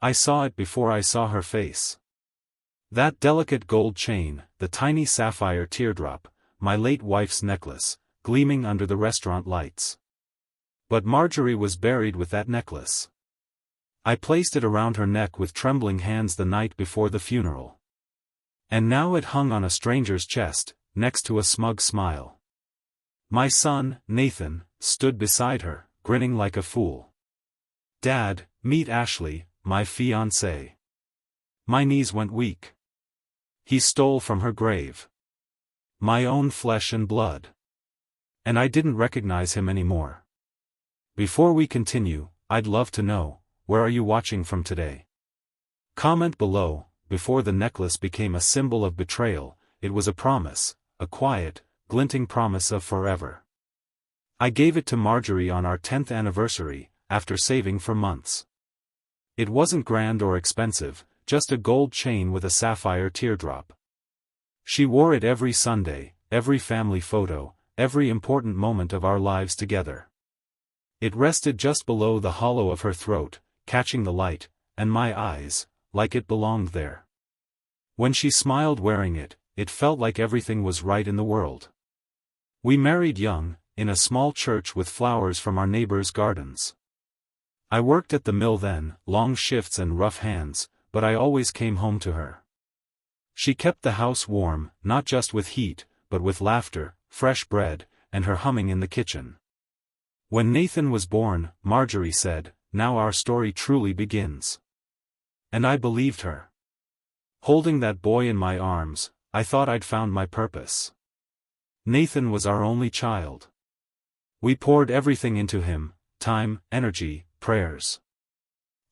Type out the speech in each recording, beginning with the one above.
I saw it before I saw her face. That delicate gold chain, the tiny sapphire teardrop, my late wife's necklace, gleaming under the restaurant lights. But Marjorie was buried with that necklace. I placed it around her neck with trembling hands the night before the funeral. And now it hung on a stranger's chest, next to a smug smile. My son, Nathan, stood beside her, grinning like a fool. Dad, meet Ashley, my fiancée. My knees went weak. He stole from her grave. My own flesh and blood. And I didn't recognize him anymore. Before we continue, I'd love to know, where are you watching from today? Comment below. Before the necklace became a symbol of betrayal, it was a promise, a quiet, glinting promise of forever. I gave it to Marjorie on our 10th anniversary, after saving for months. It wasn't grand or expensive, just a gold chain with a sapphire teardrop. She wore it every Sunday, every family photo, every important moment of our lives together. It rested just below the hollow of her throat, catching the light, and my eyes, like it belonged there. When she smiled wearing it, it felt like everything was right in the world. We married young, in a small church with flowers from our neighbors' gardens. I worked at the mill then, long shifts and rough hands, but I always came home to her. She kept the house warm, not just with heat, but with laughter, fresh bread, and her humming in the kitchen. When Nathan was born, Marjorie said, "Now our story truly begins." And I believed her. Holding that boy in my arms, I thought I'd found my purpose. Nathan was our only child. We poured everything into him, time, energy, prayers.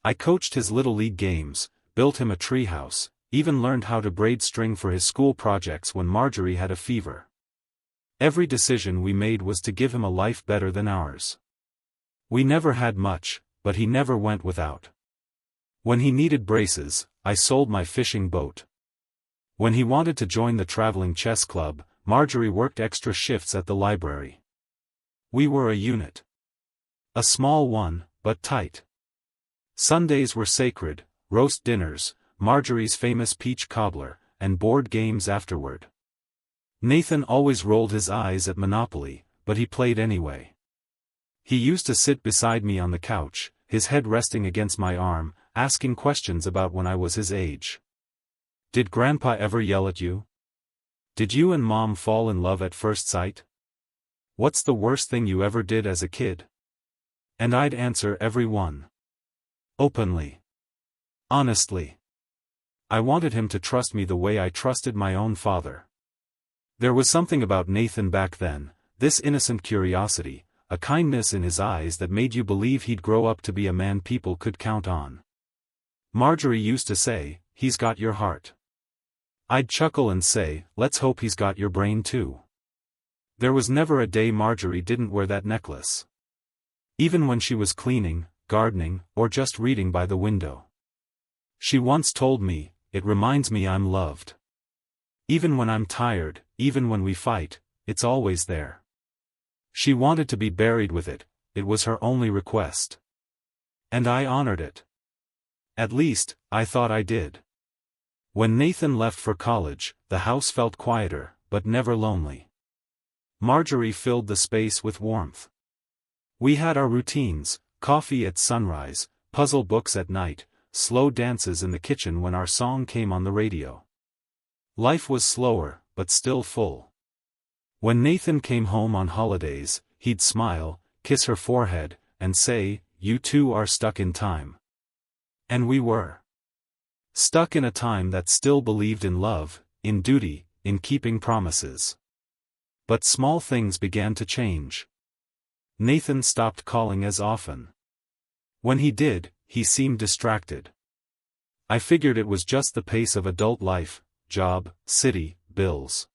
I coached his little league games, built him a treehouse, even learned how to braid string for his school projects when Marjorie had a fever. Every decision we made was to give him a life better than ours. We never had much, but he never went without. When he needed braces, I sold my fishing boat. When he wanted to join the traveling chess club, Marjorie worked extra shifts at the library. We were a unit. A small one, but tight. Sundays were sacred, roast dinners, Marjorie's famous peach cobbler, and board games afterward. Nathan always rolled his eyes at Monopoly, but he played anyway. He used to sit beside me on the couch, his head resting against my arm, asking questions about when I was his age. Did Grandpa ever yell at you? Did you and Mom fall in love at first sight? What's the worst thing you ever did as a kid? And I'd answer every one. Openly. Honestly. I wanted him to trust me the way I trusted my own father. There was something about Nathan back then, this innocent curiosity, a kindness in his eyes that made you believe he'd grow up to be a man people could count on. Marjorie used to say, "He's got your heart." I'd chuckle and say, "Let's hope he's got your brain too." There was never a day Marjorie didn't wear that necklace. Even when she was cleaning, gardening, or just reading by the window. She once told me, "It reminds me I'm loved. Even when I'm tired, even when we fight, it's always there." She wanted to be buried with it, it was her only request. And I honored it. At least, I thought I did. When Nathan left for college, the house felt quieter, but never lonely. Marjorie filled the space with warmth. We had our routines, coffee at sunrise, puzzle books at night, slow dances in the kitchen when our song came on the radio. Life was slower, but still full. When Nathan came home on holidays, he'd smile, kiss her forehead, and say, "You two are stuck in time." And we were. Stuck in a time that still believed in love, in duty, in keeping promises. But small things began to change. Nathan stopped calling as often. When he did, he seemed distracted. I figured it was just the pace of adult life, job, city, bills.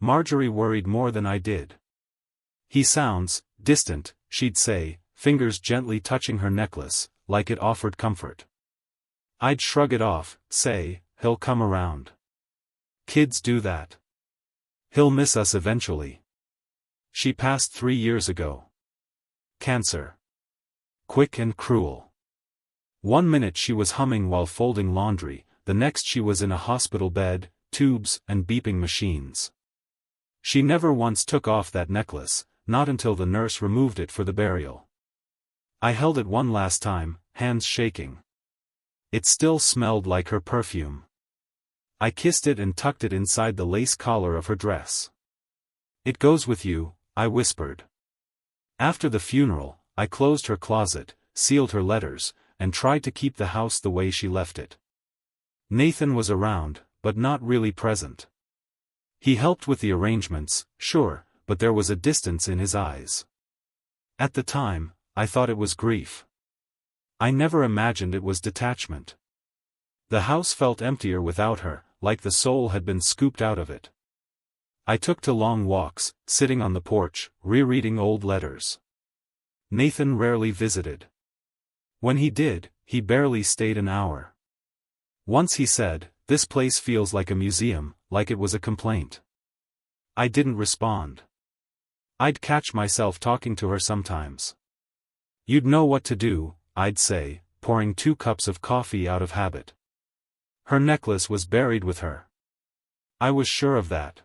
Marjorie worried more than I did. "He sounds distant," she'd say, fingers gently touching her necklace, like it offered comfort. I'd shrug it off, say, "He'll come around. Kids do that. He'll miss us eventually." She passed 3 years ago. Cancer. Quick and cruel. One minute she was humming while folding laundry, the next she was in a hospital bed, tubes and beeping machines. She never once took off that necklace, not until the nurse removed it for the burial. I held it one last time, hands shaking. It still smelled like her perfume. I kissed it and tucked it inside the lace collar of her dress. "It goes with you," I whispered. After the funeral, I closed her closet, sealed her letters, and tried to keep the house the way she left it. Nathan was around, but not really present. He helped with the arrangements, sure, but there was a distance in his eyes. At the time, I thought it was grief. I never imagined it was detachment. The house felt emptier without her, like the soul had been scooped out of it. I took to long walks, sitting on the porch, rereading old letters. Nathan rarely visited. When he did, he barely stayed an hour. Once he said, "This place feels like a museum," like it was a complaint. I didn't respond. I'd catch myself talking to her sometimes. "You'd know what to do," I'd say, pouring 2 cups of coffee out of habit. Her necklace was buried with her. I was sure of that.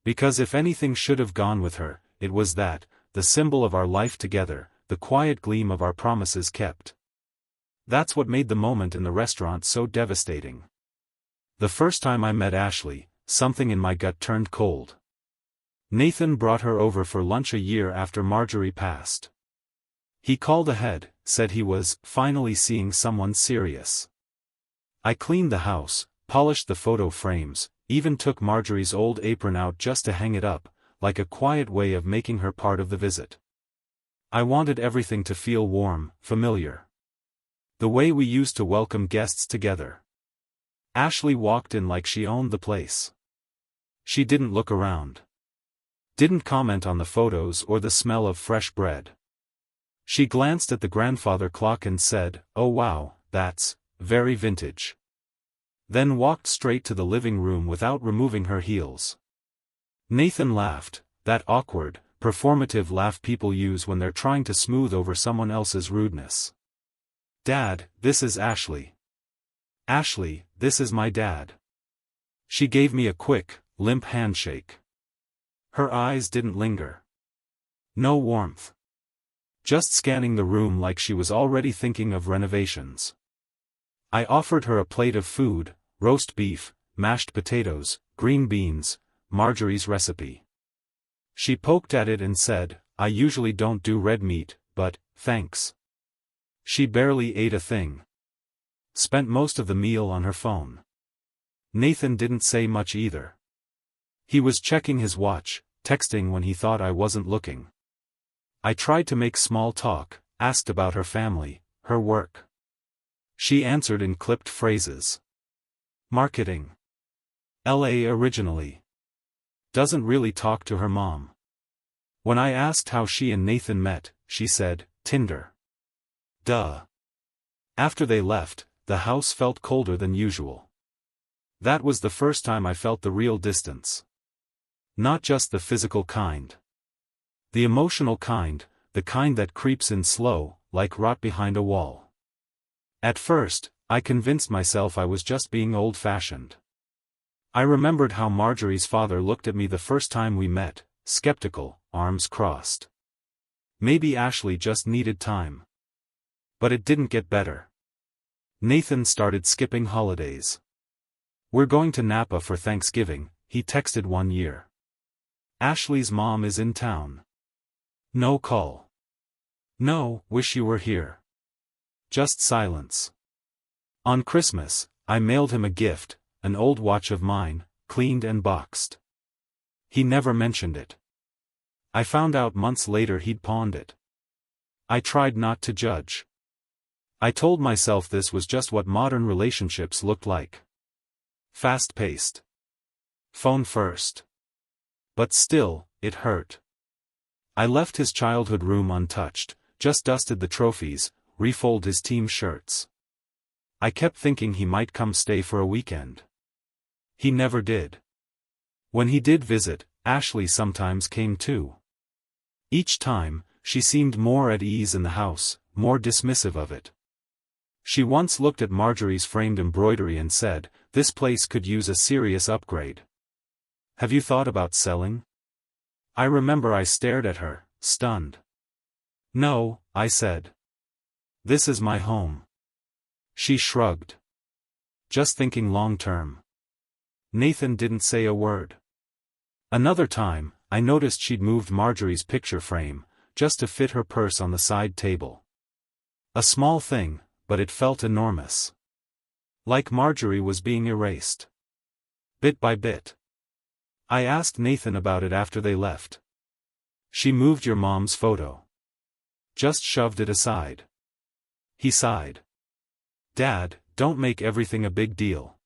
Because if anything should have gone with her, it was that, the symbol of our life together, the quiet gleam of our promises kept. That's what made the moment in the restaurant so devastating. The first time I met Ashley, something in my gut turned cold. Nathan brought her over for lunch a year after Marjorie passed. He called ahead, said he was finally seeing someone serious. I cleaned the house, polished the photo frames, even took Marjorie's old apron out just to hang it up, like a quiet way of making her part of the visit. I wanted everything to feel warm, familiar. The way we used to welcome guests together. Ashley walked in like she owned the place. She didn't look around. Didn't comment on the photos or the smell of fresh bread. She glanced at the grandfather clock and said, "Oh wow, that's very vintage." Then walked straight to the living room without removing her heels. Nathan laughed, that awkward, performative laugh people use when they're trying to smooth over someone else's rudeness. "Dad, this is Ashley." "Ashley, this is my dad." She gave me a quick, limp handshake. Her eyes didn't linger. No warmth. Just scanning the room like she was already thinking of renovations. I offered her a plate of food, roast beef, mashed potatoes, green beans, Marjorie's recipe. She poked at it and said, "I usually don't do red meat, but, thanks." She barely ate a thing. Spent most of the meal on her phone. Nathan didn't say much either. He was checking his watch, texting when he thought I wasn't looking. I tried to make small talk, asked about her family, her work. She answered in clipped phrases. Marketing. LA originally. Doesn't really talk to her mom. When I asked how she and Nathan met, she said, "Tinder." Duh. After they left, the house felt colder than usual. That was the first time I felt the real distance. Not just the physical kind. The emotional kind, the kind that creeps in slow, like rot behind a wall. At first, I convinced myself I was just being old-fashioned. I remembered how Marjorie's father looked at me the first time we met, skeptical, arms crossed. Maybe Ashley just needed time. But it didn't get better. Nathan started skipping holidays. "We're going to Napa for Thanksgiving," he texted one year. "Ashley's mom is in town." No call. No, "Wish you were here." Just silence. On Christmas, I mailed him a gift, an old watch of mine, cleaned and boxed. He never mentioned it. I found out months later he'd pawned it. I tried not to judge. I told myself this was just what modern relationships looked like. Fast-paced. Phone first. But still, it hurt. I left his childhood room untouched, just dusted the trophies, refolded his team shirts. I kept thinking he might come stay for a weekend. He never did. When he did visit, Ashley sometimes came too. Each time, she seemed more at ease in the house, more dismissive of it. She once looked at Marjorie's framed embroidery and said, "This place could use a serious upgrade. Have you thought about selling?" I remember I stared at her, stunned. "No," I said. "This is my home." She shrugged. "Just thinking long term." Nathan didn't say a word. Another time, I noticed she'd moved Marjorie's picture frame, just to fit her purse on the side table. A small thing, but it felt enormous. Like Marjorie was being erased. Bit by bit. I asked Nathan about it after they left. "She moved your mom's photo. Just shoved it aside." He sighed. "Dad, don't make everything a big deal.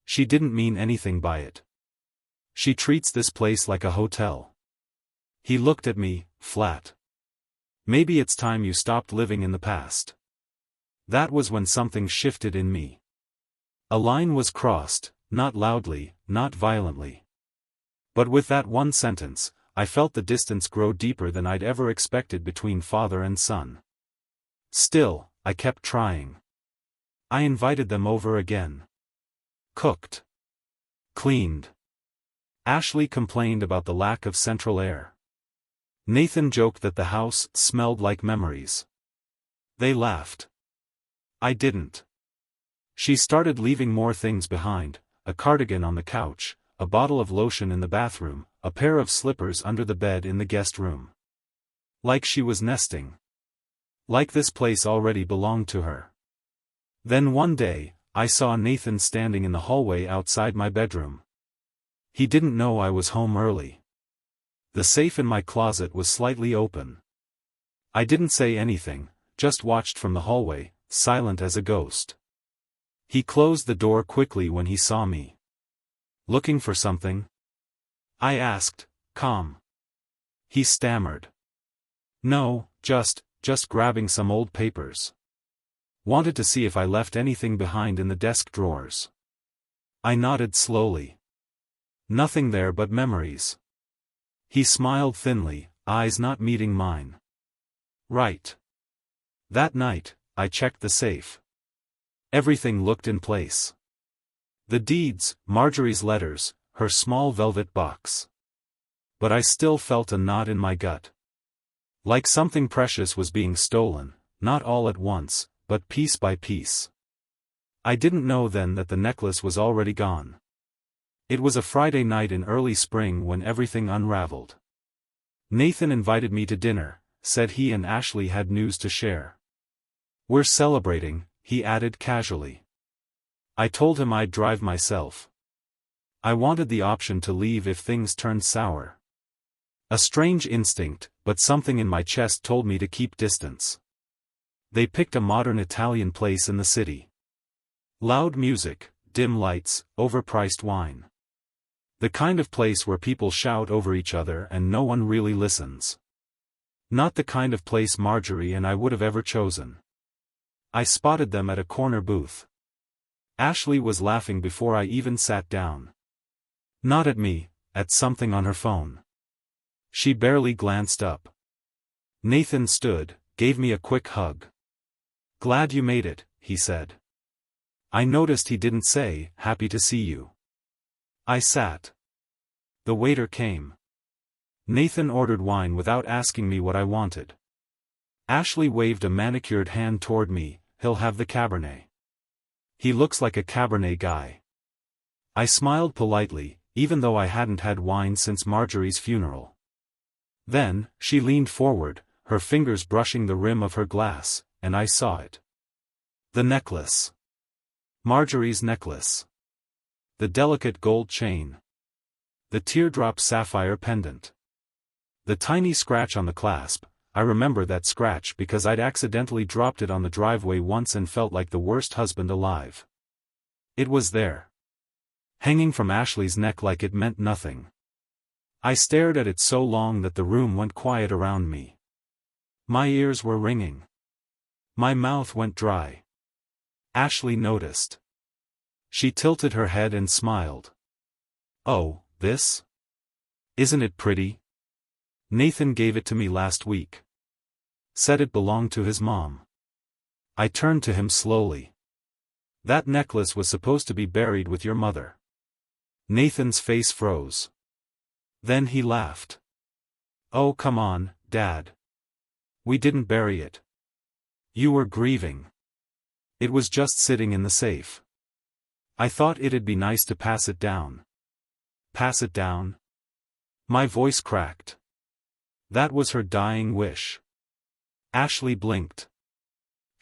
She didn't mean anything by it. She treats this place like a hotel." He looked at me, flat. "Maybe it's time you stopped living in the past." That was when something shifted in me. A line was crossed, not loudly, not violently. But with that one sentence, I felt the distance grow deeper than I'd ever expected between father and son. Still, I kept trying. I invited them over again. Cooked. Cleaned. Ashley complained about the lack of central air. Nathan joked that the house smelled like memories. They laughed. I didn't. She started leaving more things behind: a cardigan on the couch, a bottle of lotion in the bathroom, a pair of slippers under the bed in the guest room. Like she was nesting. Like this place already belonged to her. Then one day, I saw Nathan standing in the hallway outside my bedroom. He didn't know I was home early. The safe in my closet was slightly open. I didn't say anything, just watched from the hallway, silent as a ghost. He closed the door quickly when he saw me. "Looking for something?" I asked, calm. He stammered. "No, just grabbing some old papers. Wanted to see if I left anything behind in the desk drawers." I nodded slowly. "Nothing there but memories." He smiled thinly, eyes not meeting mine. "Right." That night, I checked the safe. Everything looked in place. The deeds, Marjorie's letters, her small velvet box. But I still felt a knot in my gut. Like something precious was being stolen, not all at once, but piece by piece. I didn't know then that the necklace was already gone. It was a Friday night in early spring when everything unraveled. Nathan invited me to dinner, said he and Ashley had news to share. "We're celebrating," he added casually. I told him I'd drive myself. I wanted the option to leave if things turned sour. A strange instinct, but something in my chest told me to keep distance. They picked a modern Italian place in the city. Loud music, dim lights, overpriced wine. The kind of place where people shout over each other and no one really listens. Not the kind of place Marjorie and I would have ever chosen. I spotted them at a corner booth. Ashley was laughing before I even sat down. Not at me, at something on her phone. She barely glanced up. Nathan stood, gave me a quick hug. "Glad you made it," he said. I noticed he didn't say, "Happy to see you." I sat. The waiter came. Nathan ordered wine without asking me what I wanted. Ashley waved a manicured hand toward me. "He'll have the Cabernet. He looks like a Cabernet guy." I smiled politely, even though I hadn't had wine since Marjorie's funeral. Then, she leaned forward, her fingers brushing the rim of her glass, and I saw it. The necklace. Marjorie's necklace. The delicate gold chain. The teardrop sapphire pendant. The tiny scratch on the clasp. I remember that scratch because I'd accidentally dropped it on the driveway once and felt like the worst husband alive. It was there. Hanging from Ashley's neck like it meant nothing. I stared at it so long that the room went quiet around me. My ears were ringing. My mouth went dry. Ashley noticed. She tilted her head and smiled. "Oh, this? Isn't it pretty? Nathan gave it to me last week. Said it belonged to his mom." I turned to him slowly. That necklace was supposed to be buried with your mother. Nathan's face froze. Then he laughed. Oh, come on, Dad. We didn't bury it. You were grieving. It was just sitting in the safe. I thought it'd be nice to pass it down. Pass it down? My voice cracked. That was her dying wish. Ashley blinked.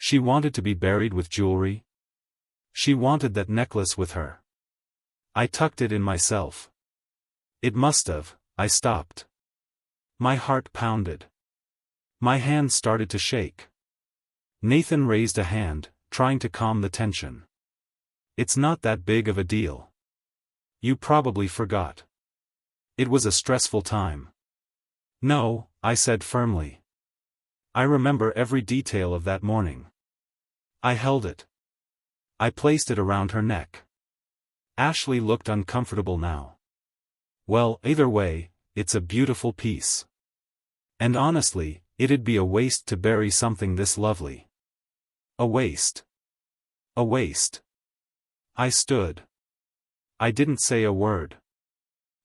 She wanted to be buried with jewelry. She wanted that necklace with her. I tucked it in myself. It must have. I stopped. My heart pounded. My hands started to shake. Nathan raised a hand, trying to calm the tension. It's not that big of a deal. You probably forgot. It was a stressful time. No, I said firmly. I remember every detail of that morning. I held it. I placed it around her neck. Ashley looked uncomfortable now. Well, either way, it's a beautiful piece. And honestly, it'd be a waste to bury something this lovely. A waste. A waste. I stood. I didn't say a word.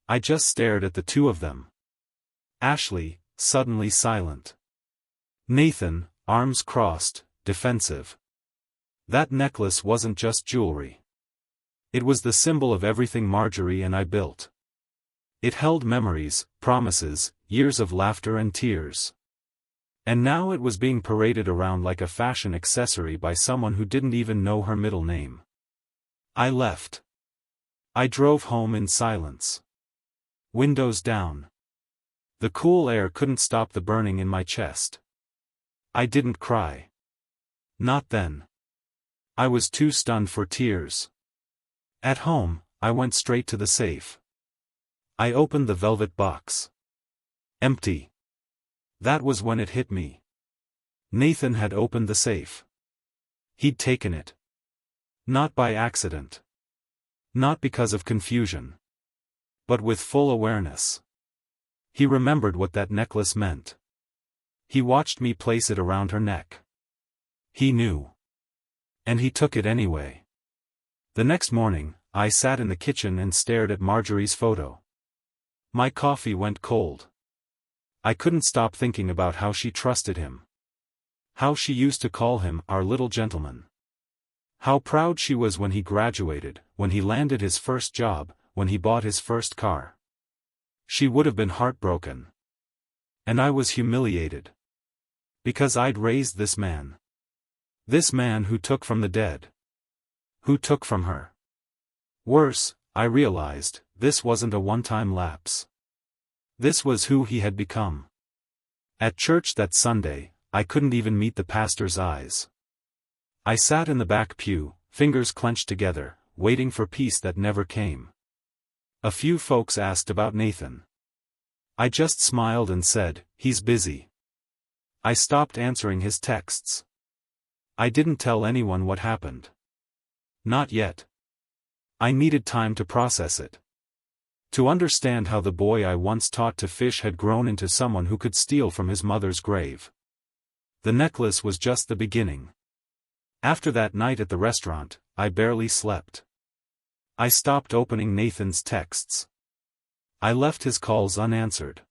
I just stared at the two of them. Ashley, suddenly silent. Nathan, arms crossed, defensive. That necklace wasn't just jewelry. It was the symbol of everything Marjorie and I built. It held memories, promises, years of laughter and tears. And now it was being paraded around like a fashion accessory by someone who didn't even know her middle name. I left. I drove home in silence. Windows down. The cool air couldn't stop the burning in my chest. I didn't cry. Not then. I was too stunned for tears. At home, I went straight to the safe. I opened the velvet box. Empty. That was when it hit me. Nathan had opened the safe. He'd taken it. Not by accident. Not because of confusion. But with full awareness. He remembered what that necklace meant. He watched me place it around her neck. He knew. And he took it anyway. The next morning, I sat in the kitchen and stared at Marjorie's photo. My coffee went cold. I couldn't stop thinking about how she trusted him. How she used to call him our little gentleman. How proud she was when he graduated, when he landed his first job, when he bought his first car. She would have been heartbroken. And I was humiliated. Because I'd raised this man. This man who took from the dead. Who took from her. Worse, I realized, this wasn't a one-time lapse. This was who he had become. At church that Sunday, I couldn't even meet the pastor's eyes. I sat in the back pew, fingers clenched together, waiting for peace that never came. A few folks asked about Nathan. I just smiled and said, he's busy. I stopped answering his texts. I didn't tell anyone what happened. Not yet. I needed time to process it. To understand how the boy I once taught to fish had grown into someone who could steal from his mother's grave. The necklace was just the beginning. After that night at the restaurant, I barely slept. I stopped opening Nathan's texts. I left his calls unanswered.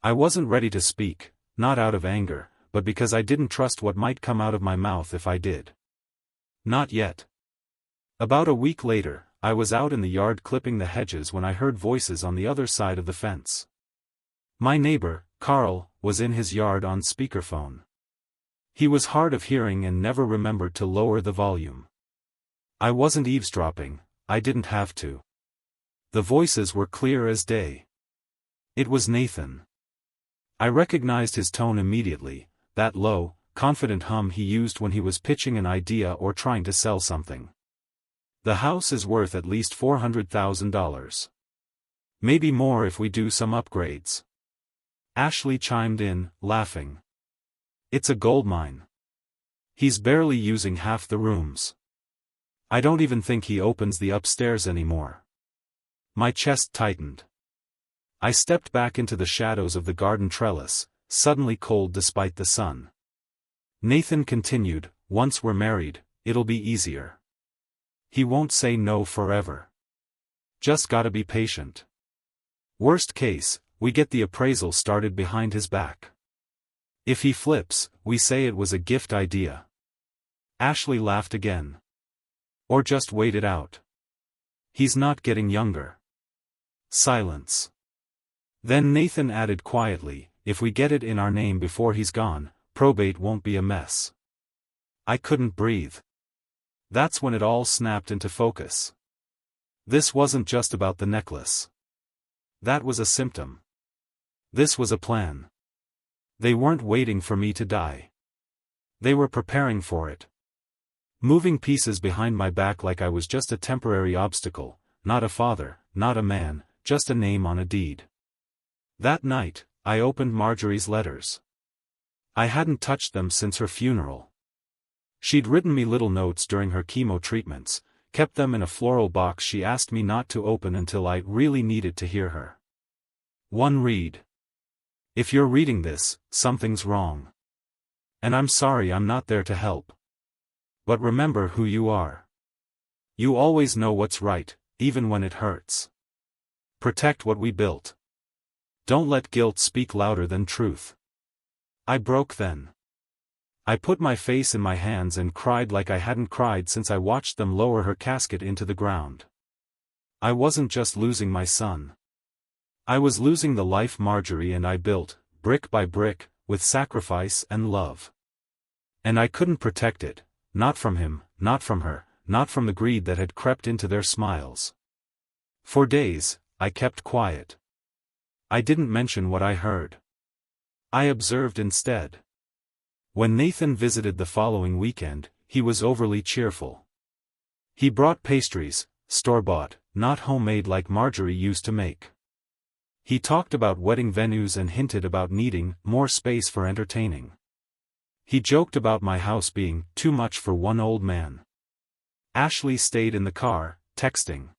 I wasn't ready to speak, not out of anger, but because I didn't trust what might come out of my mouth if I did. Not yet. About a week later, I was out in the yard clipping the hedges when I heard voices on the other side of the fence. My neighbor, Carl, was in his yard on speakerphone. He was hard of hearing and never remembered to lower the volume. I wasn't eavesdropping, I didn't have to. The voices were clear as day. It was Nathan. I recognized his tone immediately, that low, confident hum he used when he was pitching an idea or trying to sell something. The house is worth at least $400,000. Maybe more if we do some upgrades. Ashley chimed in, laughing. It's a goldmine. He's barely using half the rooms. I don't even think he opens the upstairs anymore. My chest tightened. I stepped back into the shadows of the garden trellis, suddenly cold despite the sun. Nathan continued, once we're married, it'll be easier. He won't say no forever. Just gotta be patient. Worst case, we get the appraisal started behind his back. If he flips, we say it was a gift idea." Ashley laughed again. "Or just wait it out. He's not getting younger." Silence. Then Nathan added quietly, "If we get it in our name before he's gone, probate won't be a mess." I couldn't breathe. That's when it all snapped into focus. This wasn't just about the necklace. That was a symptom. This was a plan. They weren't waiting for me to die. They were preparing for it. Moving pieces behind my back like I was just a temporary obstacle, not a father, not a man, just a name on a deed. That night, I opened Marjorie's letters. I hadn't touched them since her funeral. She'd written me little notes during her chemo treatments, kept them in a floral box she asked me not to open until I really needed to hear her. One read. "If you're reading this, something's wrong. And I'm sorry I'm not there to help. But remember who you are. You always know what's right, even when it hurts. Protect what we built. Don't let guilt speak louder than truth." I broke then. I put my face in my hands and cried like I hadn't cried since I watched them lower her casket into the ground. I wasn't just losing my son. I was losing the life Marjorie and I built, brick by brick, with sacrifice and love. And I couldn't protect it, not from him, not from her, not from the greed that had crept into their smiles. For days, I kept quiet. I didn't mention what I heard. I observed instead. When Nathan visited the following weekend, he was overly cheerful. He brought pastries, store-bought, not homemade like Marjorie used to make. He talked about wedding venues and hinted about needing more space for entertaining. He joked about my house being too much for one old man. Ashley stayed in the car, texting.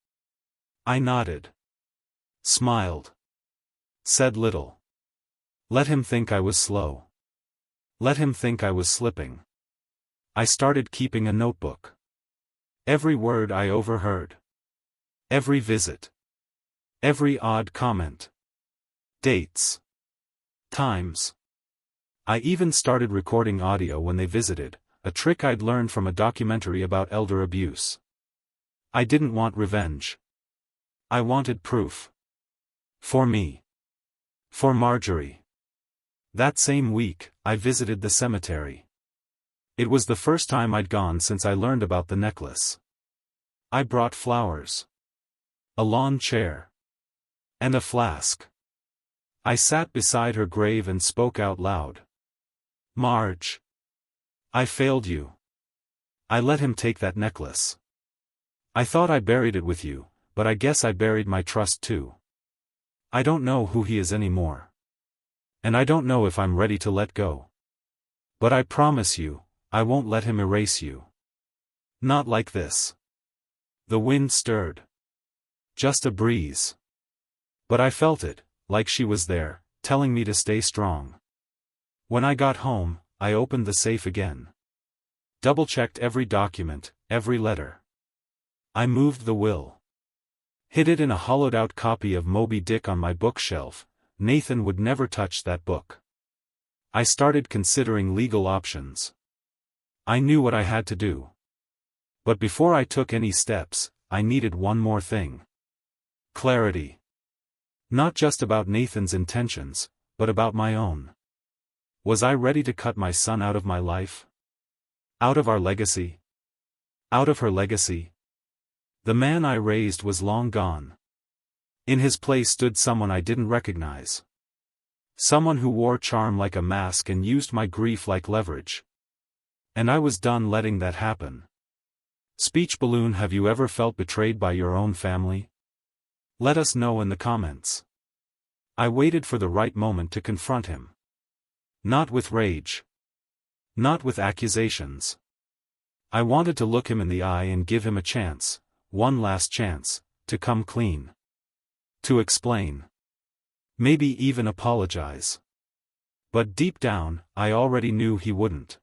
I nodded. Smiled. Said little. Let him think I was slow. Let him think I was slipping. I started keeping a notebook. Every word I overheard. Every visit. Every odd comment. Dates. Times. I even started recording audio when they visited, a trick I'd learned from a documentary about elder abuse. I didn't want revenge. I wanted proof. For me. For Marjorie. That same week, I visited the cemetery. It was the first time I'd gone since I learned about the necklace. I brought flowers. A lawn chair. And a flask. I sat beside her grave and spoke out loud. Marge. I failed you. I let him take that necklace. I thought I buried it with you, but I guess I buried my trust too. I don't know who he is anymore. And I don't know if I'm ready to let go. But I promise you, I won't let him erase you. Not like this. The wind stirred. Just a breeze. But I felt it, like she was there, telling me to stay strong. When I got home, I opened the safe again. Double-checked every document, every letter. I moved the will. Hid it in a hollowed-out copy of Moby Dick on my bookshelf. Nathan would never touch that book. I started considering legal options. I knew what I had to do. But before I took any steps, I needed one more thing. Clarity. Not just about Nathan's intentions, but about my own. Was I ready to cut my son out of my life? Out of our legacy? Out of her legacy? The man I raised was long gone. In his place stood someone I didn't recognize. Someone who wore charm like a mask and used my grief like leverage. And I was done letting that happen. Speech balloon. Have you ever felt betrayed by your own family? Let us know in the comments. I waited for the right moment to confront him. Not with rage. Not with accusations. I wanted to look him in the eye and give him a chance, one last chance, to come clean. To explain. Maybe even apologize. But deep down, I already knew he wouldn't.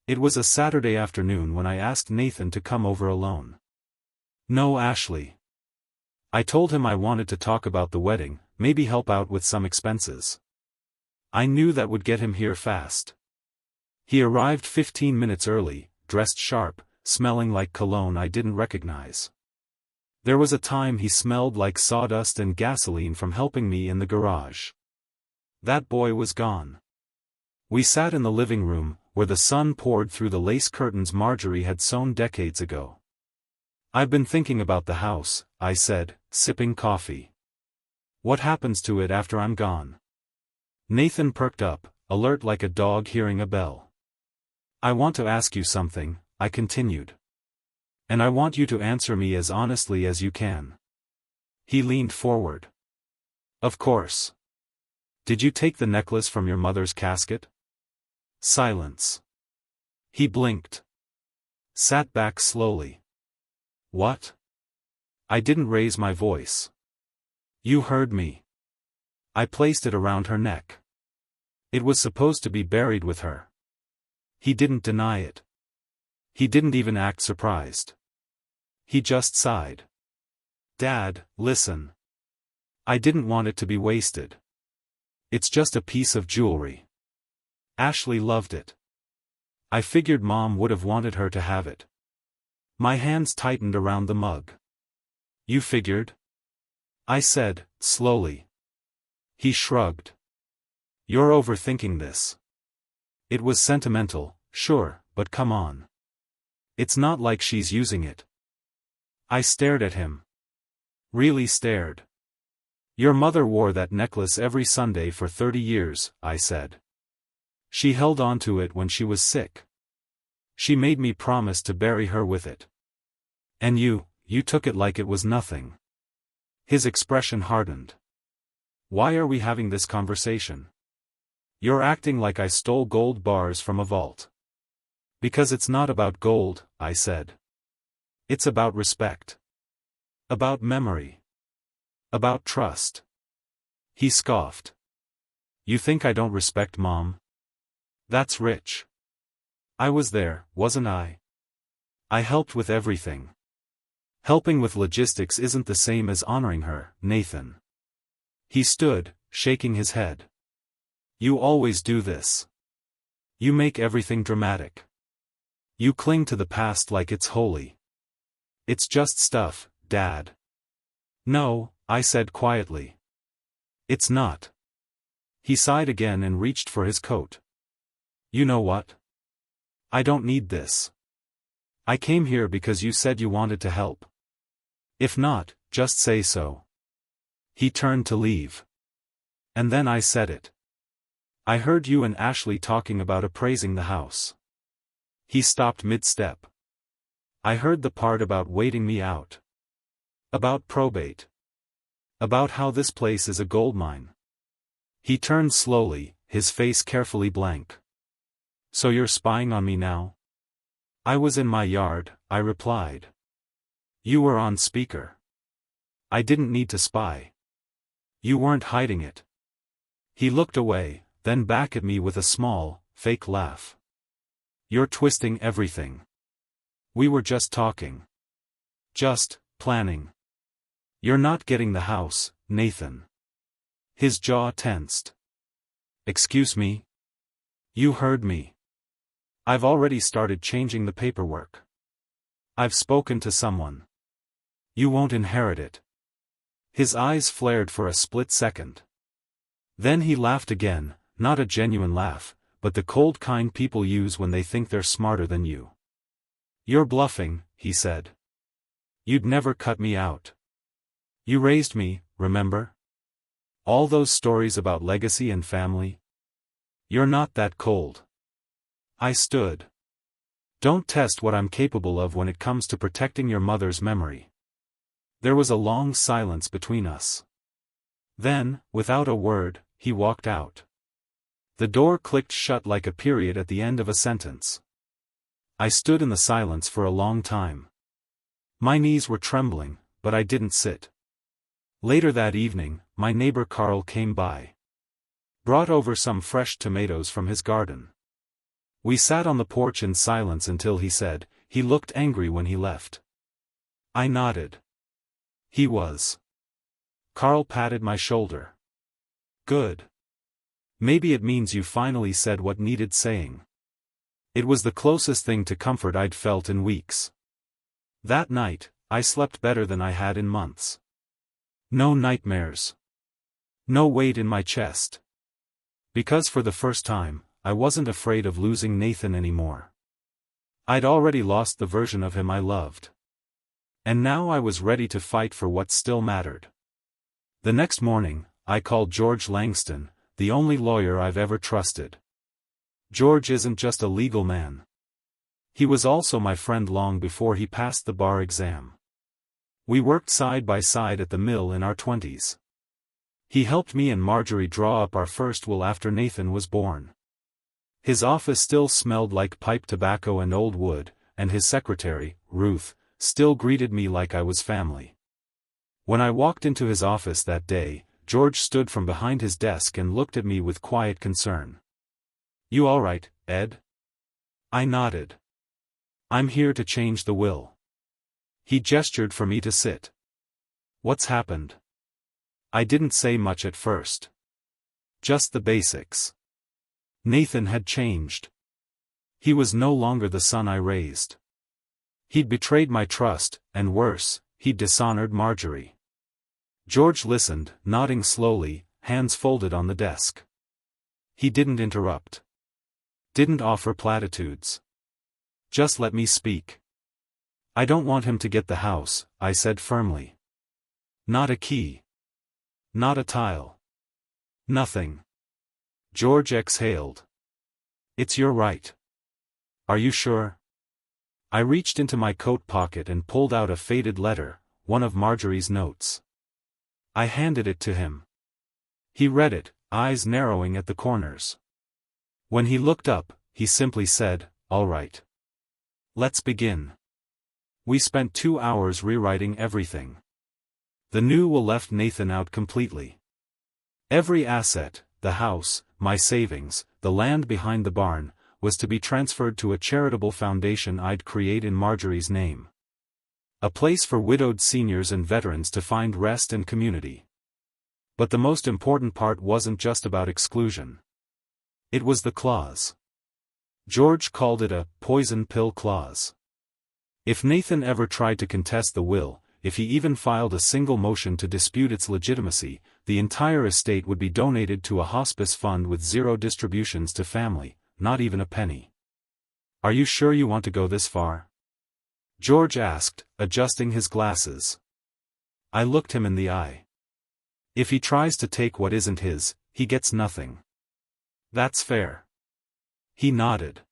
It was a Saturday afternoon when I asked Nathan to come over alone. No, Ashley. I told him I wanted to talk about the wedding, maybe help out with some expenses. I knew that would get him here fast. He arrived 15 minutes early, dressed sharp, smelling like cologne I didn't recognize. There was a time he smelled like sawdust and gasoline from helping me in the garage. That boy was gone. We sat in the living room, where the sun poured through the lace curtains Marjorie had sewn decades ago. I've been thinking about the house, I said, sipping coffee. What happens to it after I'm gone? Nathan perked up, alert like a dog hearing a bell. I want to ask you something, I continued. And I want you to answer me as honestly as you can. He leaned forward. Of course. Did you take the necklace from your mother's casket? Silence. He blinked. Sat back slowly. What? I didn't raise my voice. You heard me. I placed it around her neck. It was supposed to be buried with her. He didn't deny it. He didn't even act surprised. He just sighed. Dad, listen. I didn't want it to be wasted. It's just a piece of jewelry. Ashley loved it. I figured Mom would have wanted her to have it. My hands tightened around the mug. You figured? I said, slowly. He shrugged. You're overthinking this. It was sentimental, sure, but come on. It's not like she's using it. I stared at him. Really stared. Your mother wore that necklace every Sunday for 30 years, I said. She held on to it when she was sick. She made me promise to bury her with it. And you took it like it was nothing. His expression hardened. Why are we having this conversation? You're acting like I stole gold bars from a vault. Because it's not about gold, I said. It's about respect. About memory. About trust. He scoffed. You think I don't respect Mom? That's rich. I was there, wasn't I? I helped with everything. Helping with logistics isn't the same as honoring her, Nathan. He stood, shaking his head. You always do this. You make everything dramatic. You cling to the past like it's holy. It's just stuff, Dad. No, I said quietly. It's not. He sighed again and reached for his coat. You know what? I don't need this. I came here because you said you wanted to help. If not, just say so. He turned to leave. And then I said it. I heard you and Ashley talking about appraising the house. He stopped mid-step. I heard the part about waiting me out. About probate. About how this place is a goldmine. He turned slowly, his face carefully blank. So you're spying on me now? I was in my yard, I replied. You were on speaker. I didn't need to spy. You weren't hiding it. He looked away, then back at me with a small, fake laugh. You're twisting everything. We were just talking. Just planning. You're not getting the house, Nathan. His jaw tensed. Excuse me? You heard me. I've already started changing the paperwork. I've spoken to someone. You won't inherit it. His eyes flared for a split second. Then he laughed again, not a genuine laugh, but the cold kind people use when they think they're smarter than you. You're bluffing, he said. You'd never cut me out. You raised me, remember? All those stories about legacy and family? You're not that cold. I stood. Don't test what I'm capable of when it comes to protecting your mother's memory. There was a long silence between us. Then, without a word, he walked out. The door clicked shut like a period at the end of a sentence. I stood in the silence for a long time. My knees were trembling, but I didn't sit. Later that evening, my neighbor Carl came by. Brought over some fresh tomatoes from his garden. We sat on the porch in silence until he said, "He looked angry when he left." I nodded. "He was." Carl patted my shoulder. "Good. Maybe it means you finally said what needed saying." It was the closest thing to comfort I'd felt in weeks. That night, I slept better than I had in months. No nightmares. No weight in my chest. Because for the first time, I wasn't afraid of losing Nathan anymore. I'd already lost the version of him I loved. And now I was ready to fight for what still mattered. The next morning, I called George Langston, the only lawyer I've ever trusted. George isn't just a legal man. He was also my friend long before he passed the bar exam. We worked side by side at the mill in our 20s. He helped me and Marjorie draw up our first will after Nathan was born. His office still smelled like pipe tobacco and old wood, and his secretary, Ruth, still greeted me like I was family. When I walked into his office that day, George stood from behind his desk and looked at me with quiet concern. "You all right, Ed?" I nodded. "I'm here to change the will." He gestured for me to sit. "What's happened?" I didn't say much at first. Just the basics. Nathan had changed. He was no longer the son I raised. He'd betrayed my trust, and worse, he'd dishonored Marjorie. George listened, nodding slowly, hands folded on the desk. He didn't interrupt. Didn't offer platitudes. Just let me speak. "I don't want him to get the house," I said firmly. "Not a key. Not a tile. Nothing." George exhaled. "It's your right." "Are you sure?" I reached into my coat pocket and pulled out a faded letter, one of Marjorie's notes. I handed it to him. He read it, eyes narrowing at the corners. When he looked up, he simply said, "All right. Let's begin." We spent 2 hours rewriting everything. The new will left Nathan out completely. Every asset, the house, my savings, the land behind the barn, was to be transferred to a charitable foundation I'd create in Marjorie's name. A place for widowed seniors and veterans to find rest and community. But the most important part wasn't just about exclusion. It was the clause. George called it a poison pill clause. If Nathan ever tried to contest the will, if he even filed a single motion to dispute its legitimacy, the entire estate would be donated to a hospice fund with zero distributions to family, not even a penny. "Are you sure you want to go this far?" George asked, adjusting his glasses. I looked him in the eye. "If he tries to take what isn't his, he gets nothing." "That's fair." He nodded.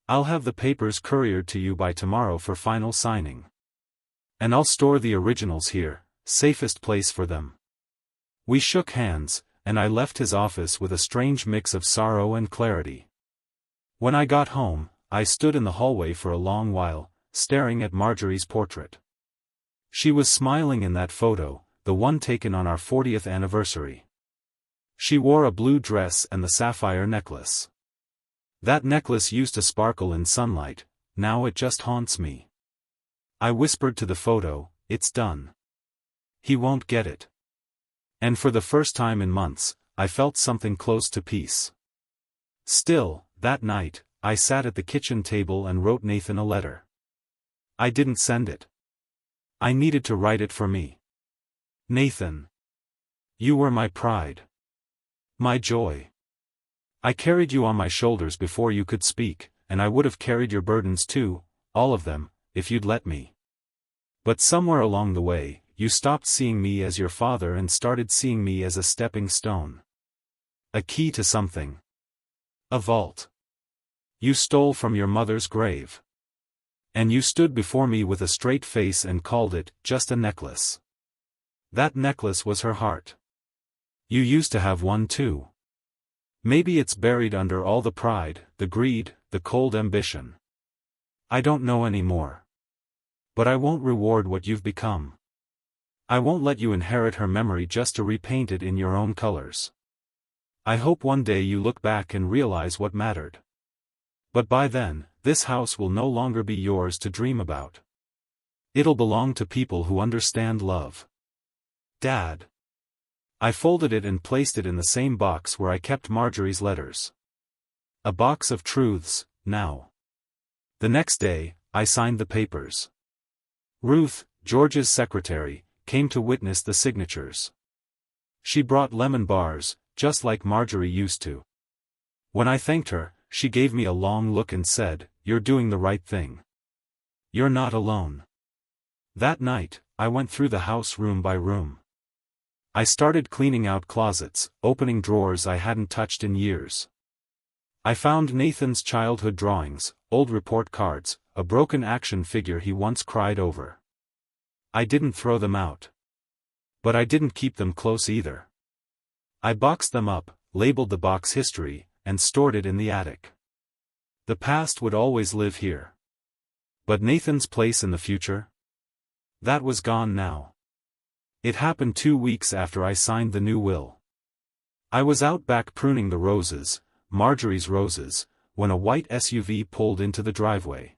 "I'll have the papers couriered to you by tomorrow for final signing. And I'll store the originals here, safest place for them." We shook hands, and I left his office with a strange mix of sorrow and clarity. When I got home, I stood in the hallway for a long while, staring at Marjorie's portrait. She was smiling in that photo, the one taken on our 40th anniversary. She wore a blue dress and the sapphire necklace. That necklace used to sparkle in sunlight, now it just haunts me. I whispered to the photo, "It's done. He won't get it." And for the first time in months, I felt something close to peace. Still, that night, I sat at the kitchen table and wrote Nathan a letter. I didn't send it. I needed to write it for me. "Nathan. You were my pride. My joy. I carried you on my shoulders before you could speak, and I would have carried your burdens too, all of them, if you'd let me. But somewhere along the way, you stopped seeing me as your father and started seeing me as a stepping stone. A key to something. A vault. You stole from your mother's grave. And you stood before me with a straight face and called it just a necklace. That necklace was her heart. You used to have one too. Maybe it's buried under all the pride, the greed, the cold ambition. I don't know anymore. But I won't reward what you've become. I won't let you inherit her memory just to repaint it in your own colors. I hope one day you look back and realize what mattered. But by then, this house will no longer be yours to dream about. It'll belong to people who understand love. Dad. I folded it and placed it in the same box where I kept Marjorie's letters. A box of truths, now. The next day, I signed the papers. Ruth, George's secretary, came to witness the signatures. She brought lemon bars, just like Marjorie used to. When I thanked her, she gave me a long look and said, "You're doing the right thing. You're not alone." That night, I went through the house room by room. I started cleaning out closets, opening drawers I hadn't touched in years. I found Nathan's childhood drawings, old report cards, a broken action figure he once cried over. I didn't throw them out. But I didn't keep them close either. I boxed them up, labeled the box history, and stored it in the attic. The past would always live here. But Nathan's place in the future? That was gone now. It happened 2 weeks after I signed the new will. I was out back pruning the roses, Marjorie's roses, when a white SUV pulled into the driveway.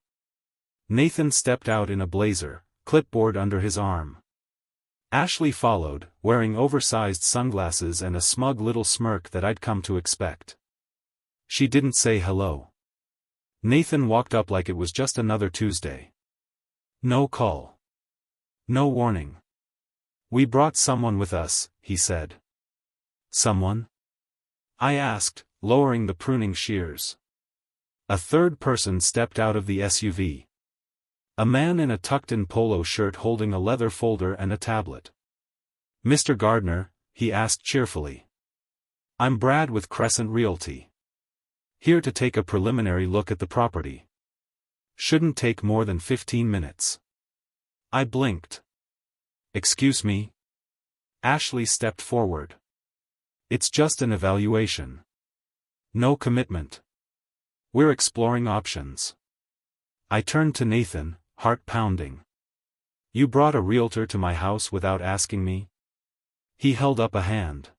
Nathan stepped out in a blazer, clipboard under his arm. Ashley followed, wearing oversized sunglasses and a smug little smirk that I'd come to expect. She didn't say hello. Nathan walked up like it was just another Tuesday. No call. No warning. "We brought someone with us," he said. "Someone?" I asked, lowering the pruning shears. A third person stepped out of the SUV. A man in a tucked-in polo shirt holding a leather folder and a tablet. "Mr. Gardner?" he asked cheerfully. "I'm Brad with Crescent Realty. Here to take a preliminary look at the property. Shouldn't take more than 15 minutes. I blinked. "Excuse me?" Ashley stepped forward. "It's just an evaluation. No commitment. We're exploring options." I turned to Nathan, heart pounding. "You brought a realtor to my house without asking me?" He held up a hand.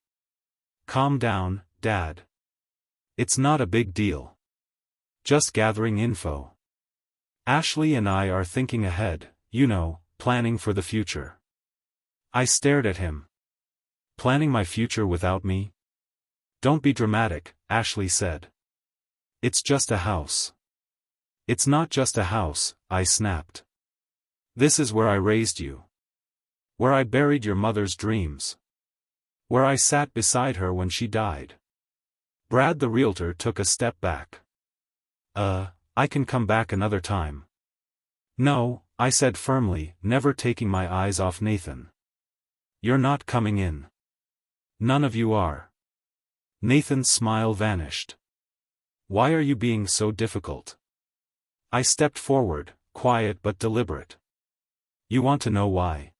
"Calm down, Dad. It's not a big deal. Just gathering info. Ashley and I are thinking ahead, you know, planning for the future." I stared at him. "Planning my future without me?" "Don't be dramatic," Ashley said. "It's just a house." "It's not just a house," I snapped. "This is where I raised you. Where I buried your mother's dreams. Where I sat beside her when she died." Brad the realtor took a step back. I can come back another time." "No," I said firmly, never taking my eyes off Nathan. "You're not coming in. None of you are." Nathan's smile vanished. "Why are you being so difficult?" I stepped forward, quiet but deliberate. "You want to know why?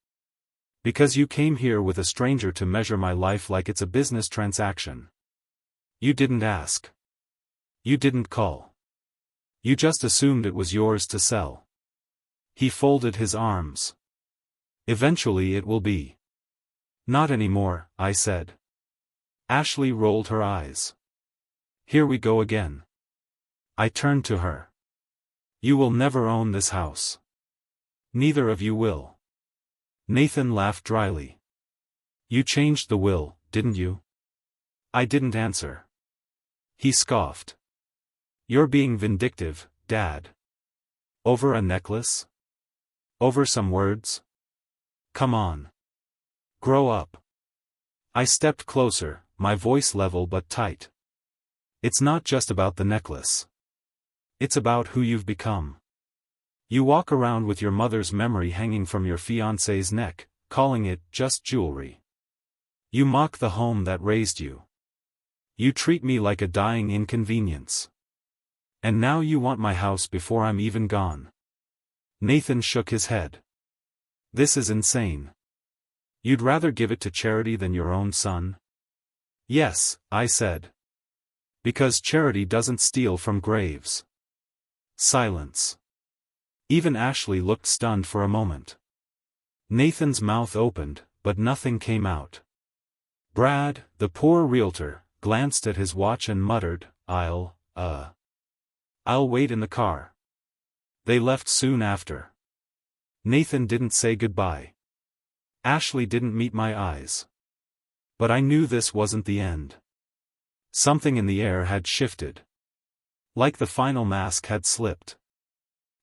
Because you came here with a stranger to measure my life like it's a business transaction. You didn't ask. You didn't call. You just assumed it was yours to sell." He folded his arms. "Eventually it will be." "Not anymore," I said. Ashley rolled her eyes. "Here we go again." I turned to her. "You will never own this house. Neither of you will." Nathan laughed dryly. "You changed the will, didn't you?" I didn't answer. He scoffed. "You're being vindictive, Dad. Over a necklace? Over some words? Come on. Grow up." I stepped closer, my voice level but tight. "It's not just about the necklace. It's about who you've become. You walk around with your mother's memory hanging from your fiancé's neck, calling it just jewelry. You mock the home that raised you. You treat me like a dying inconvenience. And now you want my house before I'm even gone." Nathan shook his head. "This is insane. You'd rather give it to charity than your own son?" "Yes," I said. "Because charity doesn't steal from graves." Silence. Even Ashley looked stunned for a moment. Nathan's mouth opened, but nothing came out. Brad, the poor realtor, glanced at his watch and muttered, I'll wait in the car. They left soon after. Nathan didn't say goodbye. Ashley didn't meet my eyes. But I knew this wasn't the end. Something in the air had shifted. Like the final mask had slipped.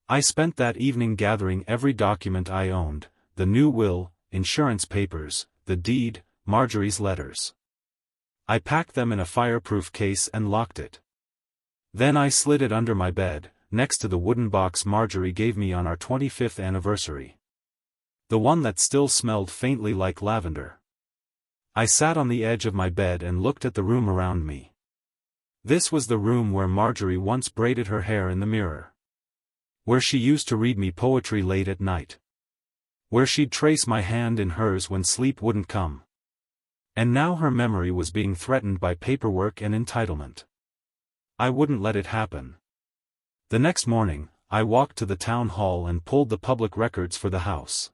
I spent that evening gathering every document I owned, the new will, insurance papers, the deed, Marjorie's letters. I packed them in a fireproof case and locked it. Then I slid it under my bed, next to the wooden box Marjorie gave me on our 25th anniversary. The one that still smelled faintly like lavender. I sat on the edge of my bed and looked at the room around me. This was the room where Marjorie once braided her hair in the mirror. Where she used to read me poetry late at night. Where she'd trace my hand in hers when sleep wouldn't come. And now her memory was being threatened by paperwork and entitlement. I wouldn't let it happen. The next morning, I walked to the town hall and pulled the public records for the house.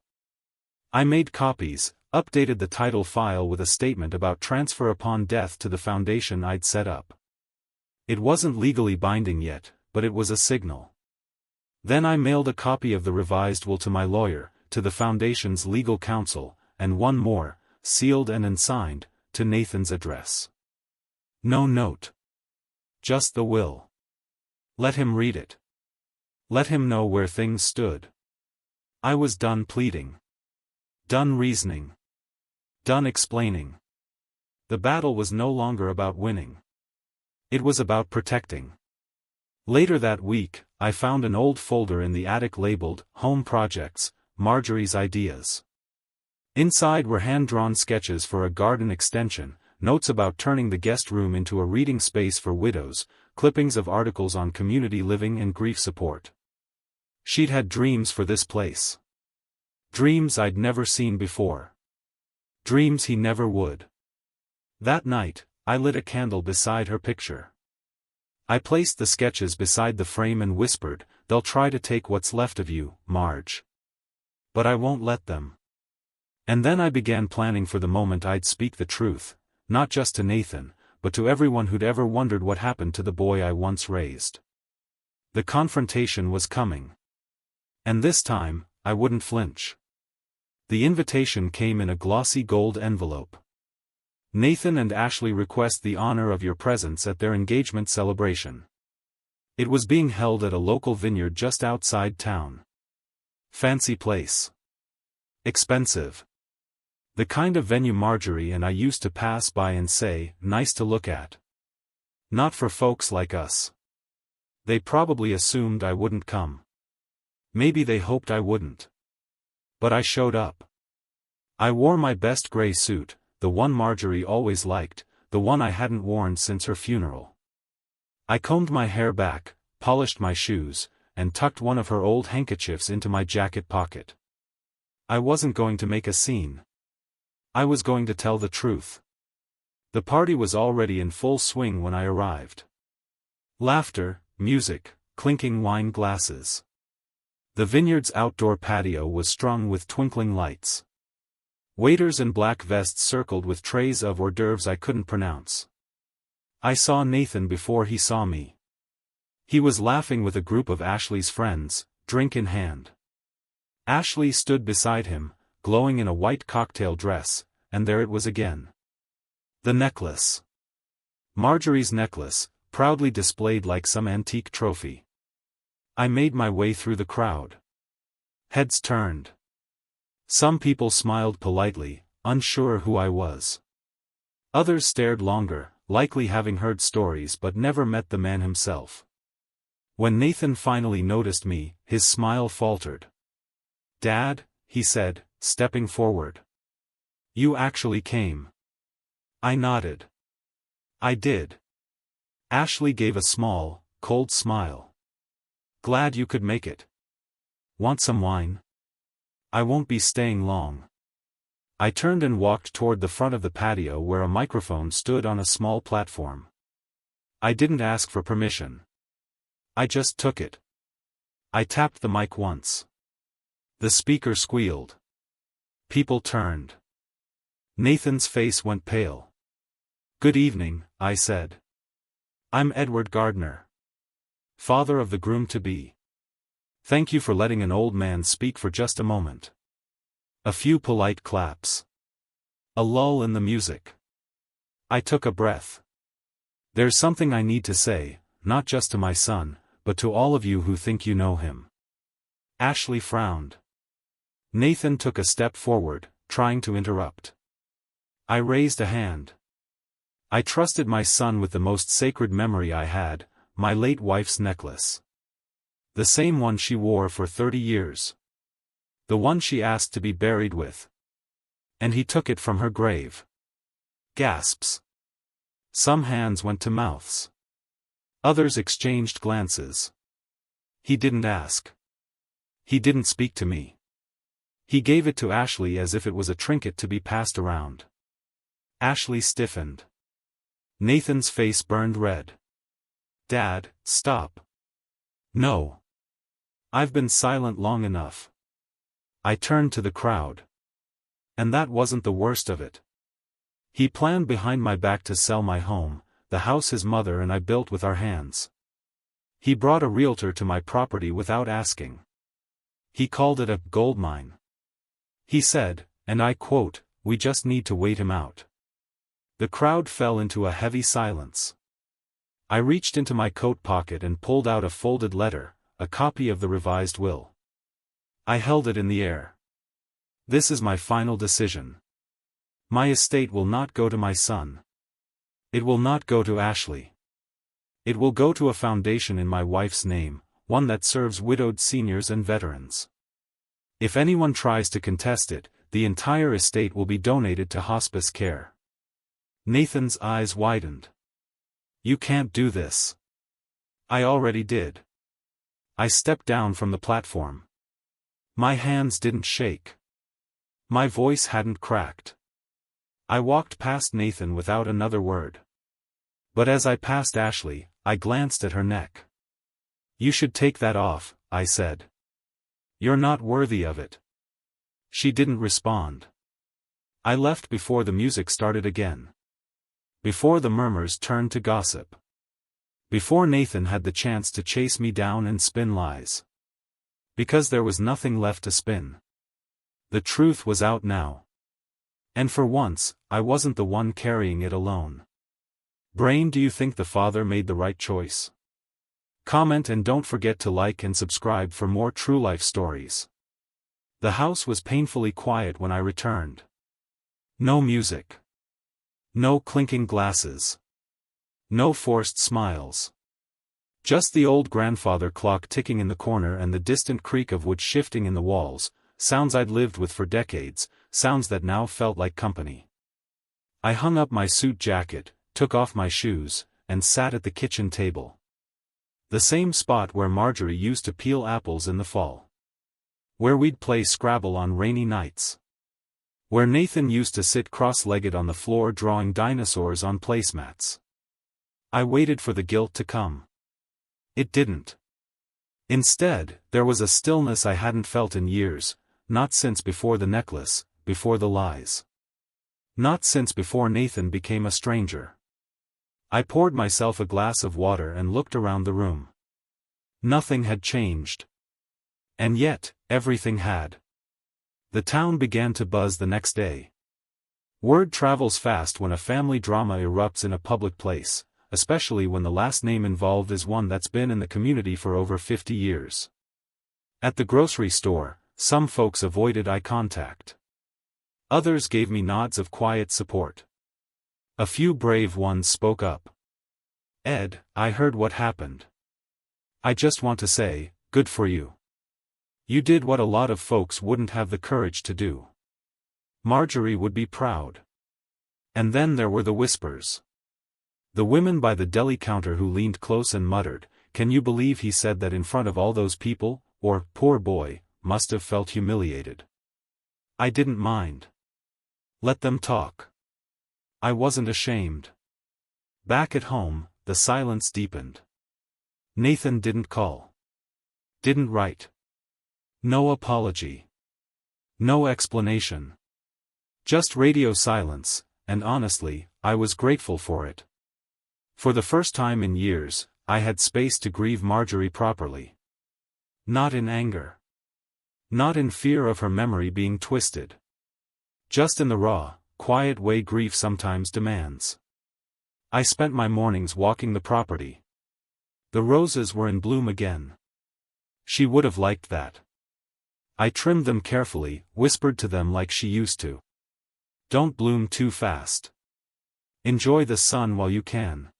I made copies, updated the title file with a statement about transfer upon death to the foundation I'd set up. It wasn't legally binding yet, but it was a signal. Then I mailed a copy of the revised will to my lawyer, to the foundation's legal counsel, and one more, sealed and unsigned, to Nathan's address. No note. Just the will. Let him read it. Let him know where things stood. I was done pleading. Done reasoning. Done explaining. The battle was no longer about winning. It was about protecting. Later that week, I found an old folder in the attic labeled, Home Projects, Marjorie's Ideas. Inside were hand-drawn sketches for a garden extension, notes about turning the guest room into a reading space for widows, clippings of articles on community living and grief support. She'd had dreams for this place. Dreams I'd never seen before. Dreams he never would. That night, I lit a candle beside her picture. I placed the sketches beside the frame and whispered, "They'll try to take what's left of you, Marge. But I won't let them." And then I began planning for the moment I'd speak the truth, not just to Nathan, but to everyone who'd ever wondered what happened to the boy I once raised. The confrontation was coming. And this time, I wouldn't flinch. The invitation came in a glossy gold envelope. Nathan and Ashley request the honor of your presence at their engagement celebration. It was being held at a local vineyard just outside town. Fancy place. Expensive. The kind of venue Marjorie and I used to pass by and say, nice to look at. Not for folks like us. They probably assumed I wouldn't come. Maybe they hoped I wouldn't. But I showed up. I wore my best gray suit, the one Marjorie always liked, the one I hadn't worn since her funeral. I combed my hair back, polished my shoes, and tucked one of her old handkerchiefs into my jacket pocket. I wasn't going to make a scene. I was going to tell the truth. The party was already in full swing when I arrived. Laughter, music, clinking wine glasses. The vineyard's outdoor patio was strung with twinkling lights. Waiters in black vests circled with trays of hors d'oeuvres I couldn't pronounce. I saw Nathan before he saw me. He was laughing with a group of Ashley's friends, drink in hand. Ashley stood beside him, glowing in a white cocktail dress, and there it was again. The necklace. Marjorie's necklace, proudly displayed like some antique trophy. I made my way through the crowd. Heads turned. Some people smiled politely, unsure who I was. Others stared longer, likely having heard stories but never met the man himself. When Nathan finally noticed me, his smile faltered. "Dad," he said, stepping forward. "You actually came." I nodded. "I did." Ashley gave a small, cold smile. "Glad you could make it. Want some wine? I won't be staying long." I turned and walked toward the front of the patio where a microphone stood on a small platform. I didn't ask for permission. I just took it. I tapped the mic once. The speaker squealed. People turned. Nathan's face went pale. "Good evening," I said. "I'm Edward Gardner. father of the groom-to-be. Thank you for letting an old man speak for just a moment. A few polite claps. A lull in the music. I took a breath. There's something I need to say, not just to my son, but to all of you who think you know him. Ashley frowned. Nathan took a step forward, trying to interrupt. I raised a hand. I trusted my son with the most sacred memory I had, my late wife's necklace. The same one she wore for 30 years. The one she asked to be buried with. And he took it from her grave. Gasps. Some hands went to mouths. Others exchanged glances. He didn't ask. He didn't speak to me. He gave it to Ashley as if it was a trinket to be passed around. Ashley stiffened. Nathan's face burned red. Dad, stop. No. I've been silent long enough. I turned to the crowd. And that wasn't the worst of it. He planned behind my back to sell my home, the house his mother and I built with our hands. He brought a realtor to my property without asking. He called it a gold mine. He said, and I quote, "We just need to wait him out." The crowd fell into a heavy silence. I reached into my coat pocket and pulled out a folded letter, a copy of the revised will. I held it in the air. This is my final decision. My estate will not go to my son. It will not go to Ashley. It will go to a foundation in my wife's name, one that serves widowed seniors and veterans. If anyone tries to contest it, the entire estate will be donated to hospice care. Nathan's eyes widened. You can't do this. I already did. I stepped down from the platform. My hands didn't shake. My voice hadn't cracked. I walked past Nathan without another word. But as I passed Ashley, I glanced at her neck. You should take that off, I said. You're not worthy of it. She didn't respond. I left before the music started again. Before the murmurs turned to gossip. Before Nathan had the chance to chase me down and spin lies. Because there was nothing left to spin. The truth was out now. And for once, I wasn't the one carrying it alone. Brain, do you think the father made the right choice? Comment and don't forget to like and subscribe for more true life stories. The house was painfully quiet when I returned. No music. No clinking glasses. No forced smiles. Just the old grandfather clock ticking in the corner and the distant creak of wood shifting in the walls, sounds I'd lived with for decades, sounds that now felt like company. I hung up my suit jacket, took off my shoes, and sat at the kitchen table. The same spot where Marjorie used to peel apples in the fall. Where we'd play Scrabble on rainy nights. Where Nathan used to sit cross-legged on the floor drawing dinosaurs on placemats. I waited for the guilt to come. It didn't. Instead, there was a stillness I hadn't felt in years, not since before the necklace, before the lies. Not since before Nathan became a stranger. I poured myself a glass of water and looked around the room. Nothing had changed. And yet, everything had. The town began to buzz the next day. Word travels fast when a family drama erupts in a public place, especially when the last name involved is one that's been in the community for over 50 years. At the grocery store, some folks avoided eye contact. Others gave me nods of quiet support. A few brave ones spoke up. Ed, I heard what happened. I just want to say, good for you. You did what a lot of folks wouldn't have the courage to do. Marjorie would be proud. And then there were the whispers. The women by the deli counter who leaned close and muttered, "Can you believe he said that in front of all those people?" Or, "Poor boy, must have felt humiliated." I didn't mind. Let them talk. I wasn't ashamed. Back at home, the silence deepened. Nathan didn't call. Didn't write. No apology. No explanation. Just radio silence, and honestly, I was grateful for it. For the first time in years, I had space to grieve Marjorie properly. Not in anger. Not in fear of her memory being twisted. Just in the raw, quiet way grief sometimes demands. I spent my mornings walking the property. The roses were in bloom again. She would have liked that. I trimmed them carefully, whispered to them like she used to. Don't bloom too fast. Enjoy the sun while you can.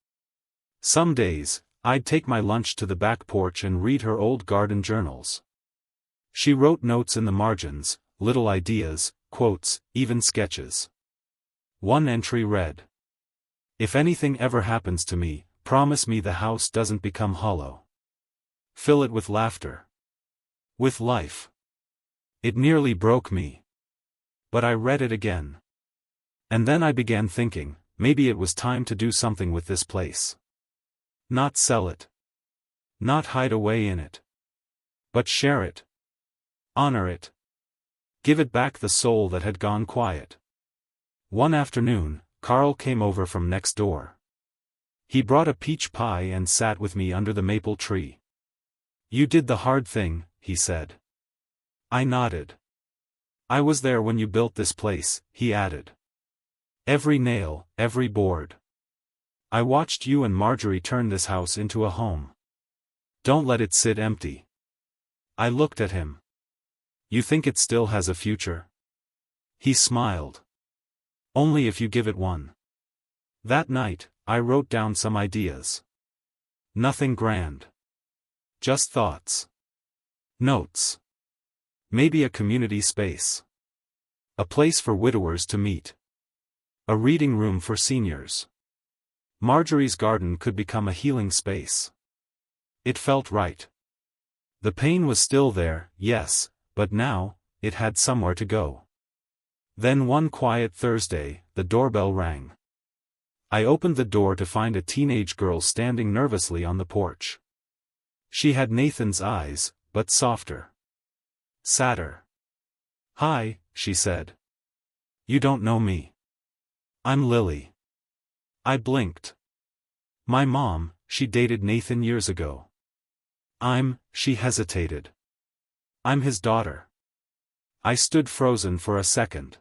Some days, I'd take my lunch to the back porch and read her old garden journals. She wrote notes in the margins, little ideas, quotes, even sketches. One entry read, "If anything ever happens to me, promise me the house doesn't become hollow. Fill it with laughter. With life." It nearly broke me. But I read it again. And then I began thinking, maybe it was time to do something with this place. Not sell it. Not hide away in it. But share it. Honor it. Give it back the soul that had gone quiet. One afternoon, Carl came over from next door. He brought a peach pie and sat with me under the maple tree. "You did the hard thing," he said. I nodded. "I was there when you built this place," he added. "Every nail, every board. I watched you and Marjorie turn this house into a home. Don't let it sit empty." I looked at him. "You think it still has a future?" He smiled. "Only if you give it one." That night, I wrote down some ideas. Nothing grand. Just thoughts. Notes. Maybe a community space. A place for widowers to meet. A reading room for seniors. Marjorie's garden could become a healing space. It felt right. The pain was still there, yes, but now, it had somewhere to go. Then one quiet Thursday, the doorbell rang. I opened the door to find a teenage girl standing nervously on the porch. She had Nathan's eyes, but softer. Sadder. "Hi," she said. "You don't know me. I'm Lily." I blinked. "My mom, she dated Nathan years ago." She hesitated. "I'm his daughter." I stood frozen for a second.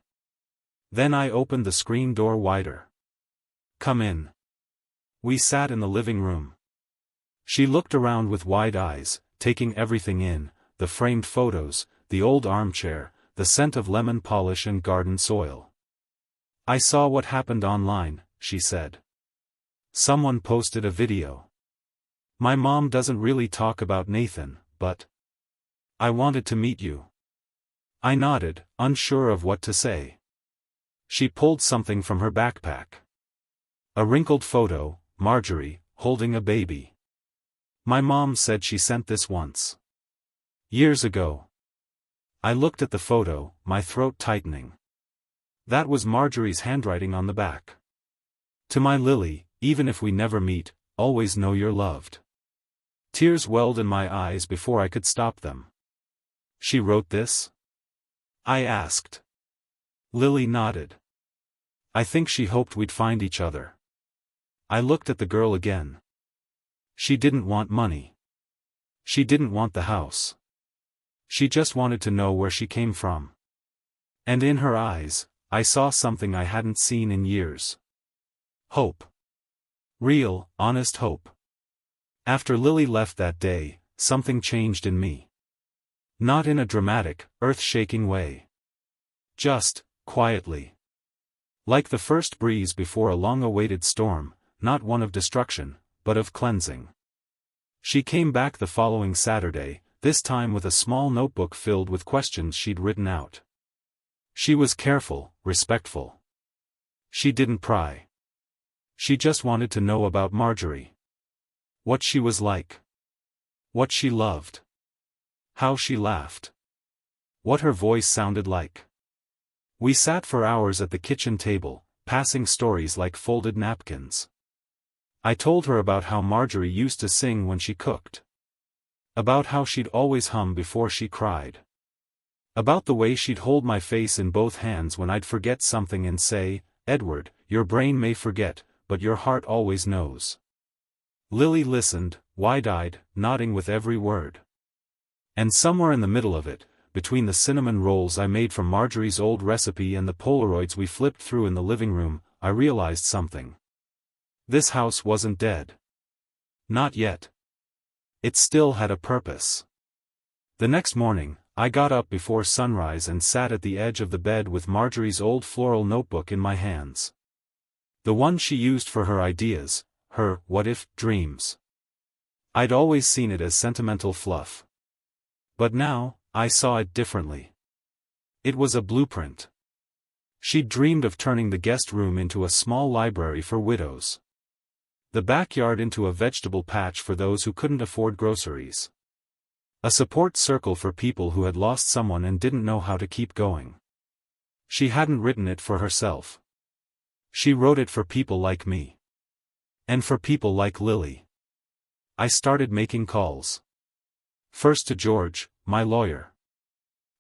Then I opened the screen door wider. "Come in." We sat in the living room. She looked around with wide eyes, taking everything in, the framed photos, the old armchair, the scent of lemon polish and garden soil. "I saw what happened online," she said. "Someone posted a video. My mom doesn't really talk about Nathan, but I wanted to meet you." I nodded, unsure of what to say. She pulled something from her backpack. A wrinkled photo, Marjorie, holding a baby. "My mom said she sent this once. Years ago." I looked at the photo, my throat tightening. That was Marjorie's handwriting on the back. "To my Lily, even if we never meet, always know you're loved." Tears welled in my eyes before I could stop them. "She wrote this?" I asked. Lily nodded. "I think she hoped we'd find each other." I looked at the girl again. She didn't want money. She didn't want the house. She just wanted to know where she came from. And in her eyes, I saw something I hadn't seen in years. Hope. Real, honest hope. After Lily left that day, something changed in me. Not in a dramatic, earth-shaking way. Just, quietly. Like the first breeze before a long-awaited storm, not one of destruction, but of cleansing. She came back the following Saturday, this time with a small notebook filled with questions she'd written out. She was careful, respectful. She didn't pry. She just wanted to know about Marjorie. What she was like. What she loved. How she laughed. What her voice sounded like. We sat for hours at the kitchen table, passing stories like folded napkins. I told her about how Marjorie used to sing when she cooked. About how she'd always hum before she cried. About the way she'd hold my face in both hands when I'd forget something and say, "Edward, your brain may forget, but your heart always knows." Lily listened, wide-eyed, nodding with every word. And somewhere in the middle of it, between the cinnamon rolls I made from Marjorie's old recipe and the Polaroids we flipped through in the living room, I realized something. This house wasn't dead. Not yet. It still had a purpose. The next morning, I got up before sunrise and sat at the edge of the bed with Marjorie's old floral notebook in my hands. The one she used for her ideas, her what-if dreams. I'd always seen it as sentimental fluff. But now, I saw it differently. It was a blueprint. She'd dreamed of turning the guest room into a small library for widows. The backyard into a vegetable patch for those who couldn't afford groceries. A support circle for people who had lost someone and didn't know how to keep going. She hadn't written it for herself. She wrote it for people like me. And for people like Lily. I started making calls. First to George, my lawyer.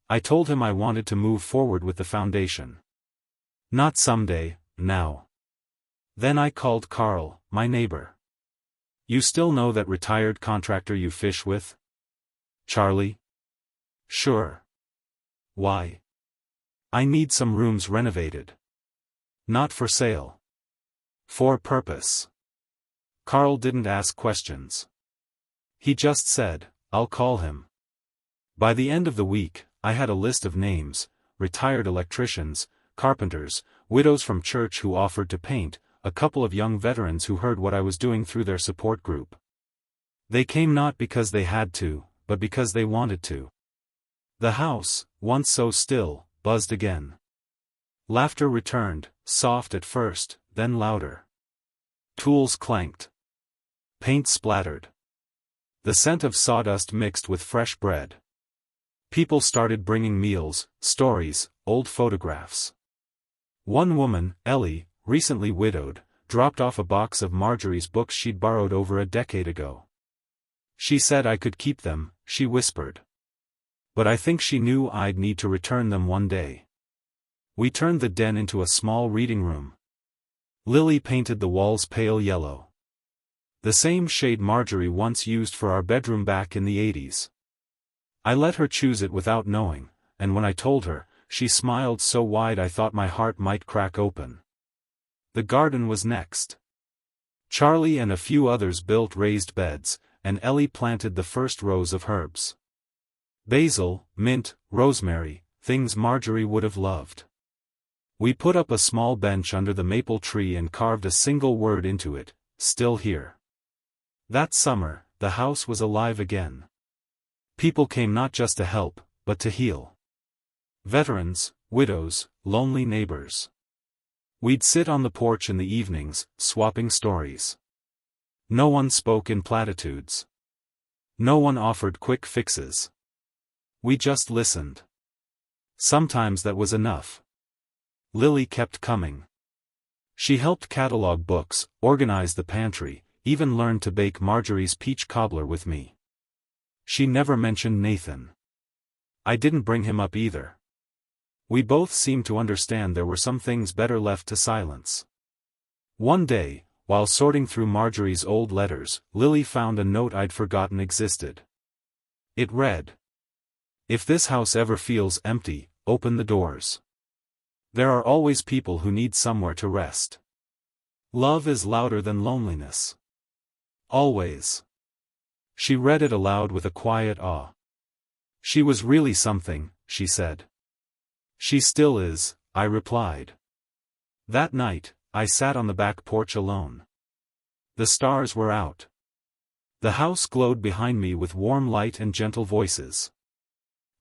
I told him I wanted to move forward with the foundation. Not someday, now. Then I called Carl, my neighbor. You still know that retired contractor you fish with? Charlie? Sure. Why? I need some rooms renovated. Not for sale. For purpose. Carl didn't ask questions. He just said, I'll call him. By the end of the week, I had a list of names: retired electricians, carpenters, widows from church who offered to paint, a couple of young veterans who heard what I was doing through their support group. They came not because they had to, but because they wanted to. The house, once so still, buzzed again. Laughter returned, soft at first, then louder. Tools clanked. Paint splattered. The scent of sawdust mixed with fresh bread. People started bringing meals, stories, old photographs. One woman, Ellie, recently widowed, dropped off a box of Marjorie's books she'd borrowed over a decade ago. She said I could keep them, she whispered. But I think she knew I'd need to return them one day. We turned the den into a small reading room. Lily painted the walls pale yellow. The same shade Marjorie once used for our bedroom back in the 80s. I let her choose it without knowing, and when I told her, she smiled so wide I thought my heart might crack open. The garden was next. Charlie and a few others built raised beds, and Ellie planted the first rows of herbs. Basil, mint, rosemary, things Marjorie would have loved. We put up a small bench under the maple tree and carved a single word into it, "Still here." That summer, the house was alive again. People came not just to help, but to heal. Veterans, widows, lonely neighbors. We'd sit on the porch in the evenings, swapping stories. No one spoke in platitudes. No one offered quick fixes. We just listened. Sometimes that was enough. Lily kept coming. She helped catalog books, organize the pantry, even learned to bake Marjorie's peach cobbler with me. She never mentioned Nathan. I didn't bring him up either. We both seemed to understand there were some things better left to silence. One day, while sorting through Marjorie's old letters, Lily found a note I'd forgotten existed. It read, "If this house ever feels empty, open the doors. There are always people who need somewhere to rest. Love is louder than loneliness. Always." She read it aloud with a quiet awe. She was really something, she said. She still is, I replied. That night, I sat on the back porch alone. The stars were out. The house glowed behind me with warm light and gentle voices.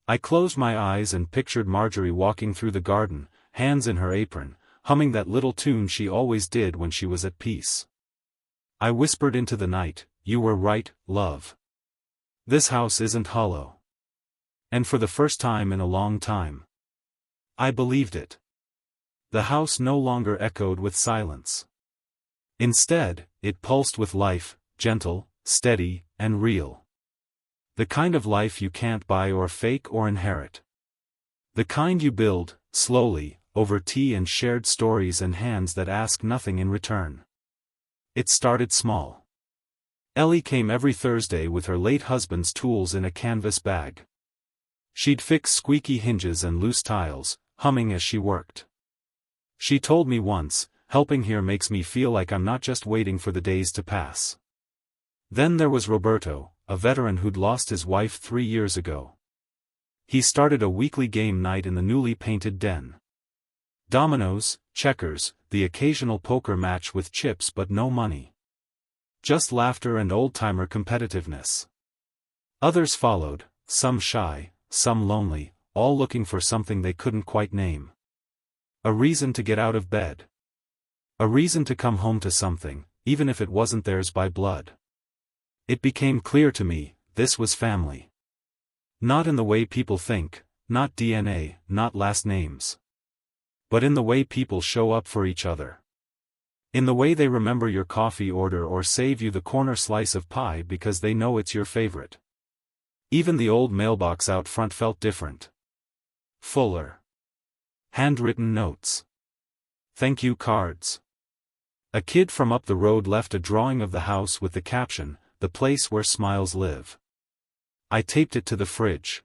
I closed my eyes and pictured Marjorie walking through the garden, hands in her apron, humming that little tune she always did when she was at peace. I whispered into the night, "You were right, love. This house isn't hollow." And for the first time in a long time, I believed it. The house no longer echoed with silence. Instead, it pulsed with life, gentle, steady, and real. The kind of life you can't buy or fake or inherit. The kind you build, slowly, over tea and shared stories and hands that ask nothing in return. It started small. Ellie came every Thursday with her late husband's tools in a canvas bag. She'd fix squeaky hinges and loose tiles, humming as she worked. She told me once, "Helping here makes me feel like I'm not just waiting for the days to pass." Then there was Roberto, a veteran who'd lost his wife 3 years ago. He started a weekly game night in the newly painted den. Dominoes, checkers, the occasional poker match with chips but no money. Just laughter and old-timer competitiveness. Others followed, some shy, some lonely, all looking for something they couldn't quite name. A reason to get out of bed. A reason to come home to something, even if it wasn't theirs by blood. It became clear to me, this was family. Not in the way people think, not DNA, not last names. But in the way people show up for each other. In the way they remember your coffee order or save you the corner slice of pie because they know it's your favorite. Even the old mailbox out front felt different. Fuller. Handwritten notes. Thank you cards. A kid from up the road left a drawing of the house with the caption, "The place where smiles live." I taped it to the fridge.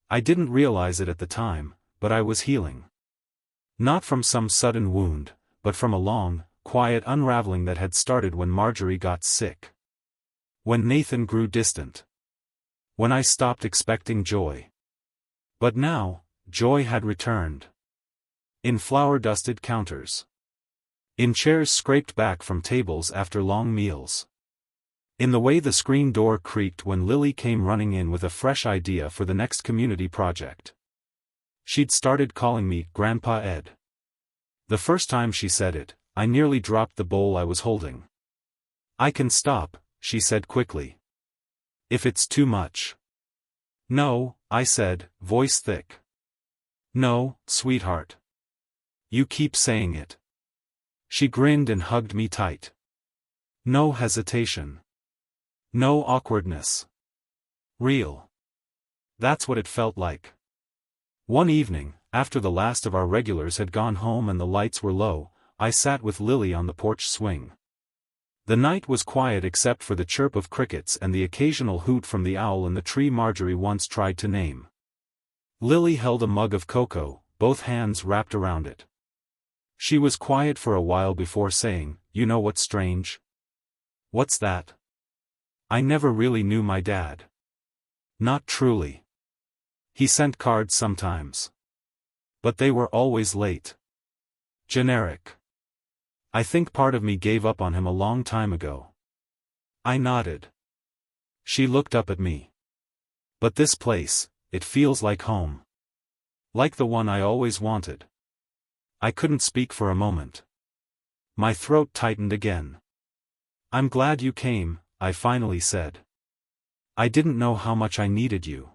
I didn't realize it at the time, but I was healing. Not from some sudden wound, but from a long, quiet unraveling that had started when Marjorie got sick. When Nathan grew distant. When I stopped expecting joy. But now, joy had returned. In flour-dusted counters. In chairs scraped back from tables after long meals. In the way the screen door creaked when Lily came running in with a fresh idea for the next community project. She'd started calling me Grandpa Ed. The first time she said it, I nearly dropped the bowl I was holding. "I can stop," she said quickly. "If it's too much." "No," I said, voice thick. "No, sweetheart. You keep saying it." She grinned and hugged me tight. No hesitation. No awkwardness. Real. That's what it felt like. One evening, after the last of our regulars had gone home and the lights were low, I sat with Lily on the porch swing. The night was quiet except for the chirp of crickets and the occasional hoot from the owl in the tree Marjorie once tried to name. Lily held a mug of cocoa, both hands wrapped around it. She was quiet for a while before saying, "You know what's strange?" "What's that?" "I never really knew my dad." "Not truly. He sent cards sometimes. But they were always late. Generic. I think part of me gave up on him a long time ago." I nodded. She looked up at me. "But this place, it feels like home. Like the one I always wanted." I couldn't speak for a moment. My throat tightened again. "I'm glad you came," I finally said. "I didn't know how much I needed you."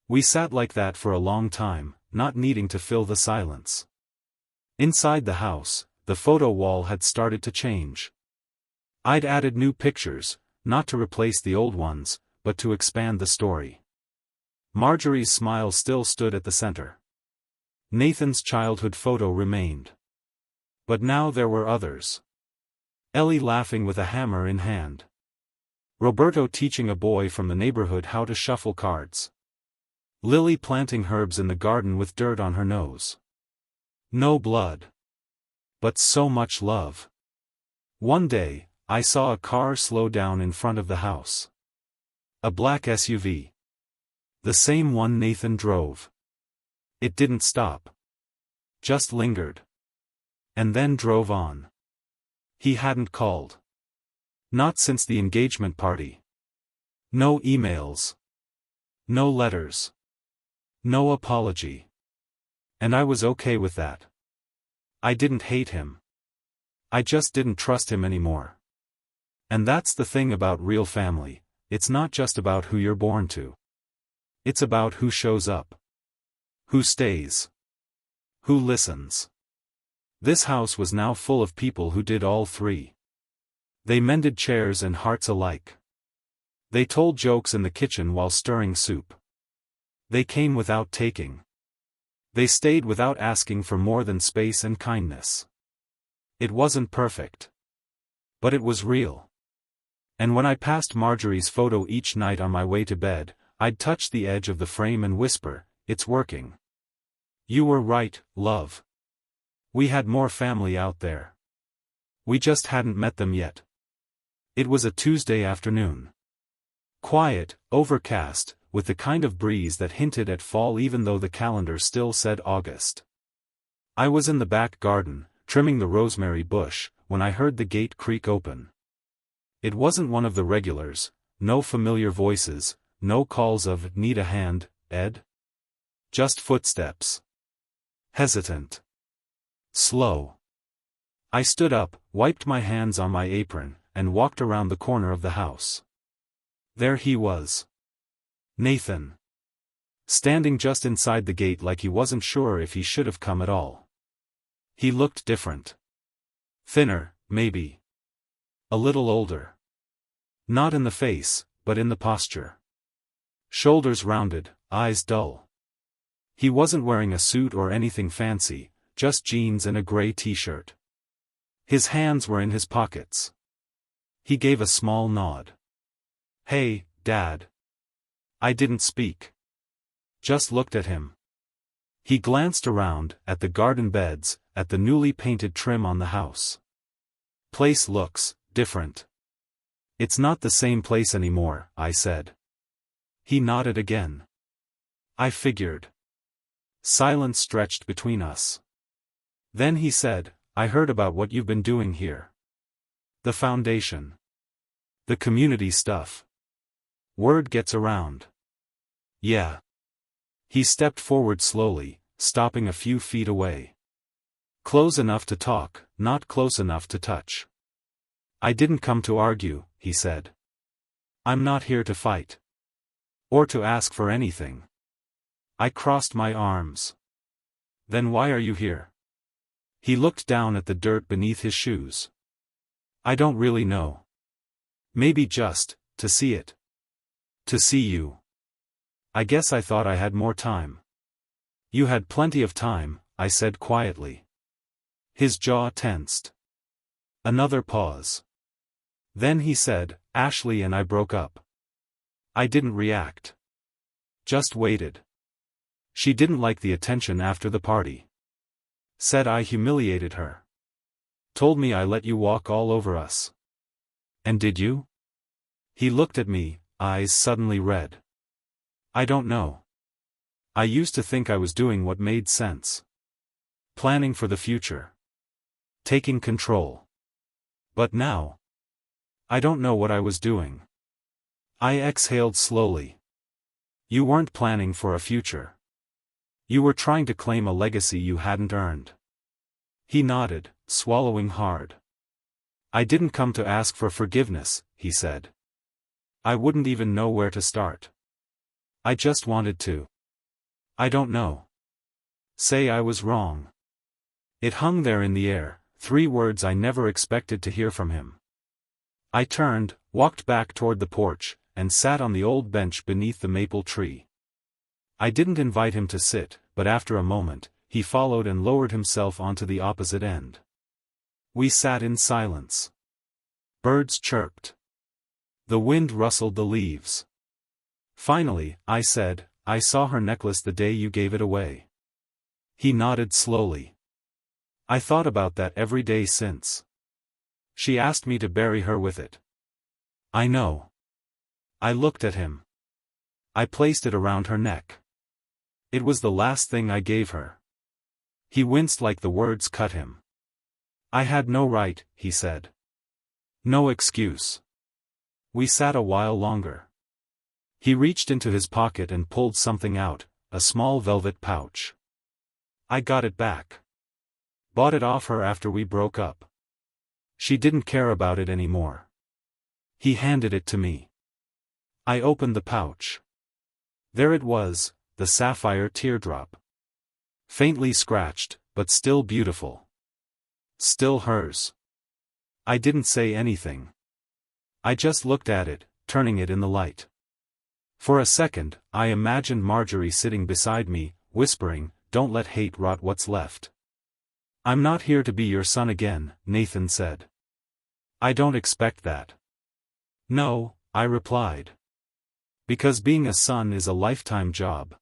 We sat like that for a long time, not needing to fill the silence. Inside the house, the photo wall had started to change. I'd added new pictures, not to replace the old ones, but to expand the story. Marjorie's smile still stood at the center. Nathan's childhood photo remained. But now there were others. Ellie laughing with a hammer in hand. Roberto teaching a boy from the neighborhood how to shuffle cards. Lily planting herbs in the garden with dirt on her nose. No blood. But so much love. One day, I saw a car slow down in front of the house. A black SUV. The same one Nathan drove. It didn't stop. Just lingered. And then drove on. He hadn't called. Not since the engagement party. No emails. No letters. No apology. And I was okay with that. I didn't hate him. I just didn't trust him anymore. And that's the thing about real family, it's not just about who you're born to. It's about who shows up. Who stays. Who listens. This house was now full of people who did all three. They mended chairs and hearts alike. They told jokes in the kitchen while stirring soup. They came without taking. They stayed without asking for more than space and kindness. It wasn't perfect. But it was real. And when I passed Marjorie's photo each night on my way to bed, I'd touch the edge of the frame and whisper, "It's working. You were right, love. We had more family out there. We just hadn't met them yet." It was a Tuesday afternoon. Quiet, overcast, with the kind of breeze that hinted at fall even though the calendar still said August. I was in the back garden, trimming the rosemary bush, when I heard the gate creak open. It wasn't one of the regulars, no familiar voices, no calls of "Need a hand, Ed?" Just footsteps. Hesitant. Slow. I stood up, wiped my hands on my apron, and walked around the corner of the house. There he was. Nathan. Standing just inside the gate like he wasn't sure if he should have come at all. He looked different. Thinner, maybe. A little older. Not in the face, but in the posture. Shoulders rounded, eyes dull. He wasn't wearing a suit or anything fancy, just jeans and a gray t-shirt. His hands were in his pockets. He gave a small nod. "Hey, Dad." I didn't speak. Just looked at him. He glanced around, at the garden beds, at the newly painted trim on the house. "Place looks different." "It's not the same place anymore," I said. He nodded again. I figured. Silence stretched between us. Then he said, "I heard about what you've been doing here. The foundation. The community stuff. Word gets around." "Yeah." He stepped forward slowly, stopping a few feet away. "Close enough to talk, not close enough to touch." "I didn't come to argue," he said. "I'm not here to fight. Or to ask for anything." I crossed my arms. "Then why are you here?" He looked down at the dirt beneath his shoes. "I don't really know. Maybe just, to see it. To see you. I guess I thought I had more time." "You had plenty of time," I said quietly. His jaw tensed. Another pause. Then he said, "Ashley and I broke up." I didn't react. Just waited. She didn't like the attention after the party. Said I humiliated her. Told me I let you walk all over us. "And did you?" He looked at me, eyes suddenly red. "I don't know. I used to think I was doing what made sense. Planning for the future. Taking control. But now, I don't know what I was doing." I exhaled slowly. "You weren't planning for a future. You were trying to claim a legacy you hadn't earned." He nodded, swallowing hard. "I didn't come to ask for forgiveness," he said. "I wouldn't even know where to start. I just wanted to. I don't know. Say I was wrong." It hung there in the air, 3 words I never expected to hear from him. I turned, walked back toward the porch, and sat on the old bench beneath the maple tree. I didn't invite him to sit, but after a moment, he followed and lowered himself onto the opposite end. We sat in silence. Birds chirped. The wind rustled the leaves. Finally, I said, "I saw her necklace the day you gave it away." He nodded slowly. "I thought about that every day since. She asked me to bury her with it." "I know." I looked at him. "I placed it around her neck. It was the last thing I gave her." He winced like the words cut him. "I had no right," he said. "No excuse." We sat a while longer. He reached into his pocket and pulled something out, a small velvet pouch. "I got it back. Bought it off her after we broke up. She didn't care about it anymore." He handed it to me. I opened the pouch. There it was, the sapphire teardrop. Faintly scratched, but still beautiful. Still hers. I didn't say anything. I just looked at it, turning it in the light. For a second, I imagined Marjorie sitting beside me, whispering, "Don't let hate rot what's left." "I'm not here to be your son again," Nathan said. "I don't expect that. No, I replied. Because being a son is a lifetime job.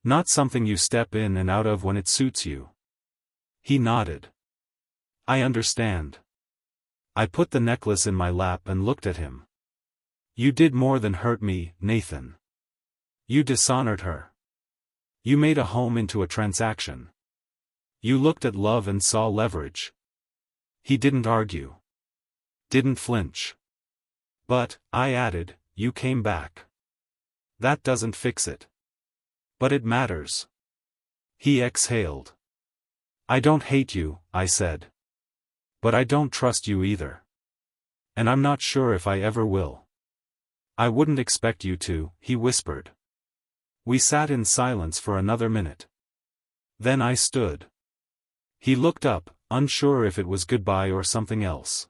Not something you step in and out of when it suits you. He nodded. I understand. I put the necklace in my lap and looked at him. You did more than hurt me, Nathan. You dishonored her. You made a home into a transaction. You looked at love and saw leverage. He didn't argue. Didn't flinch. But, I added, you came back. That doesn't fix it. But it matters. He exhaled. I don't hate you, I said. But I don't trust you either. And I'm not sure if I ever will. I wouldn't expect you to, he whispered. We sat in silence for another minute. Then I stood. He looked up, unsure if it was goodbye or something else.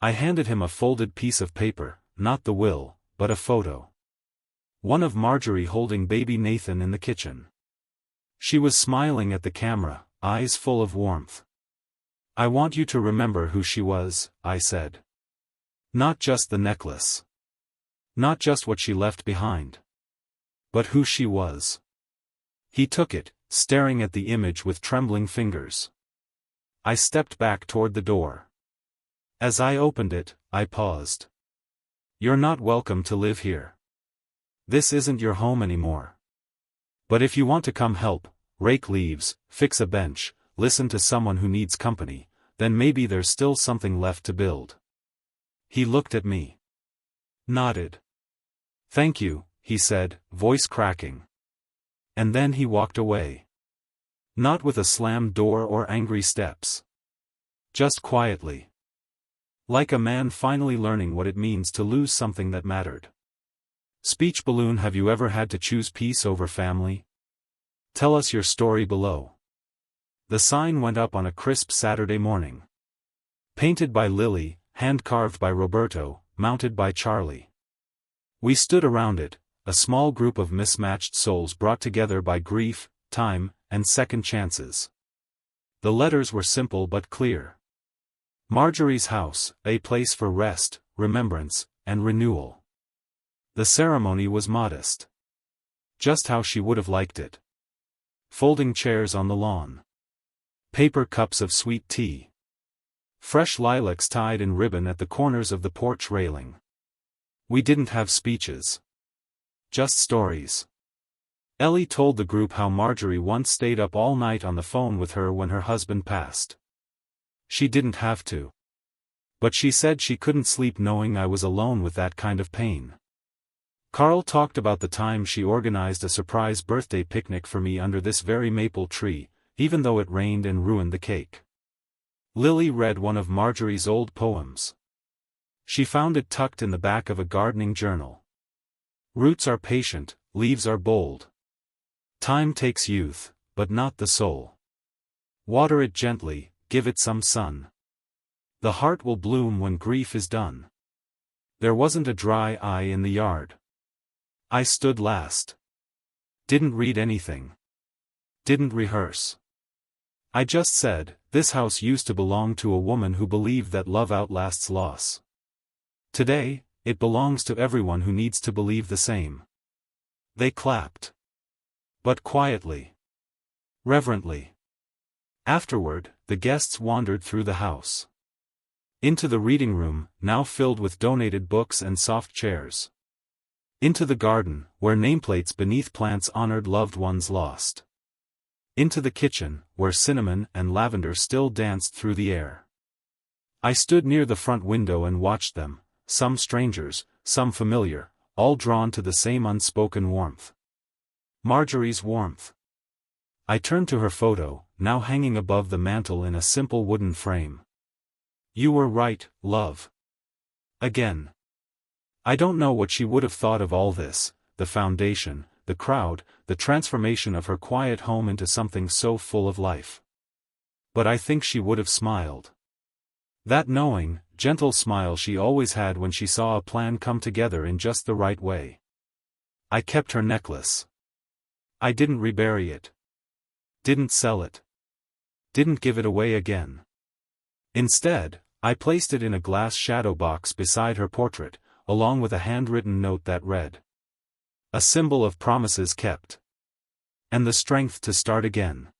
I handed him a folded piece of paper, not the will, but a photo. One of Marjorie holding baby Nathan in the kitchen. She was smiling at the camera, eyes full of warmth. I want you to remember who she was, I said. Not just the necklace. Not just what she left behind. But who she was. He took it, staring at the image with trembling fingers. I stepped back toward the door. As I opened it, I paused. You're not welcome to live here. This isn't your home anymore. But if you want to come help, rake leaves, fix a bench, listen to someone who needs company, then maybe there's still something left to build. He looked at me. Nodded. Thank you, he said, voice cracking. And then he walked away. Not with a slammed door or angry steps. Just quietly. Like a man finally learning what it means to lose something that mattered. Speech balloon. Have you ever had to choose peace over family? Tell us your story below. The sign went up on a crisp Saturday morning. Painted by Lily, hand-carved by Roberto, mounted by Charlie. We stood around it, a small group of mismatched souls brought together by grief, time, and second chances. The letters were simple but clear. Marjorie's house, a place for rest, remembrance, and renewal. The ceremony was modest. Just how she would have liked it. Folding chairs on the lawn. Paper cups of sweet tea. Fresh lilacs tied in ribbon at the corners of the porch railing. We didn't have speeches. Just stories. Ellie told the group how Marjorie once stayed up all night on the phone with her when her husband passed. She didn't have to. But she said she couldn't sleep knowing I was alone with that kind of pain. Carl talked about the time she organized a surprise birthday picnic for me under this very maple tree, even though it rained and ruined the cake. Lily read one of Marjorie's old poems. She found it tucked in the back of a gardening journal. Roots are patient, leaves are bold. Time takes youth, but not the soul. Water it gently, give it some sun. The heart will bloom when grief is done. There wasn't a dry eye in the yard. I stood last. Didn't read anything. Didn't rehearse. I just said, this house used to belong to a woman who believed that love outlasts loss. Today, it belongs to everyone who needs to believe the same. They clapped. But quietly. Reverently. Afterward, the guests wandered through the house. Into the reading room, now filled with donated books and soft chairs. Into the garden, where nameplates beneath plants honored loved ones lost. Into the kitchen, where cinnamon and lavender still danced through the air. I stood near the front window and watched them, some strangers, some familiar, all drawn to the same unspoken warmth. Marjorie's warmth. I turned to her photo, now hanging above the mantel in a simple wooden frame. You were right, love. Again. I don't know what she would have thought of all this, the foundation, the crowd, the transformation of her quiet home into something so full of life. But I think she would have smiled. That knowing, gentle smile she always had when she saw a plan come together in just the right way. I kept her necklace. I didn't rebury it. Didn't sell it. Didn't give it away again. Instead, I placed it in a glass shadow box beside her portrait, along with a handwritten note that read, "A symbol of promises kept. And the strength to start again."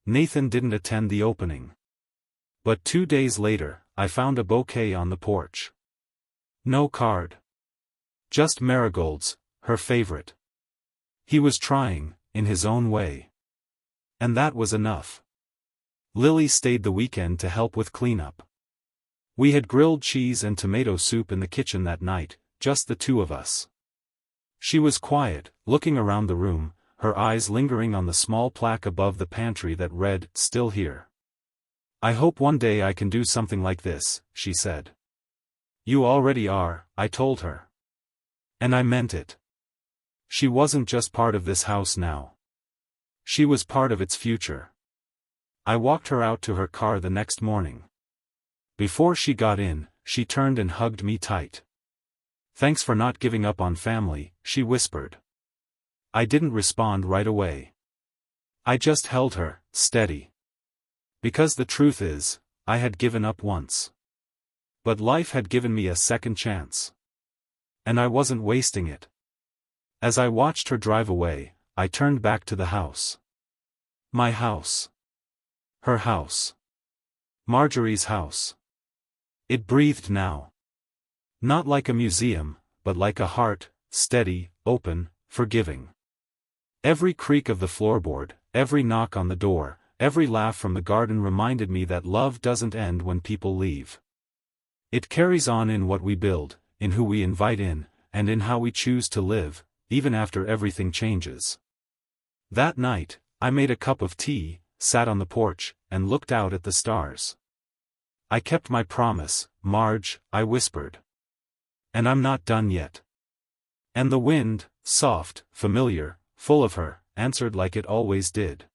Nathan didn't attend the opening. But 2 days later, I found a bouquet on the porch. No card. Just marigolds, her favorite. He was trying, in his own way. And that was enough. Lily stayed the weekend to help with cleanup. We had grilled cheese and tomato soup in the kitchen that night, just the two of us. She was quiet, looking around the room, her eyes lingering on the small plaque above the pantry that read, "Still here." "I hope one day I can do something like this," she said. "You already are," I told her. And I meant it. She wasn't just part of this house now. She was part of its future. I walked her out to her car the next morning. Before she got in, she turned and hugged me tight. "Thanks for not giving up on family," she whispered. I didn't respond right away. I just held her, steady. Because the truth is, I had given up once. But life had given me a second chance. And I wasn't wasting it. As I watched her drive away, I turned back to the house. My house. Her house. Marjorie's house. It breathed now. Not like a museum, but like a heart, steady, open, forgiving. Every creak of the floorboard, every knock on the door, every laugh from the garden reminded me that love doesn't end when people leave. It carries on in what we build, in who we invite in, and in how we choose to live, even after everything changes. That night, I made a cup of tea, sat on the porch, and looked out at the stars. "I kept my promise, Marge," I whispered. "And I'm not done yet." And the wind, soft, familiar, full of her, answered like it always did.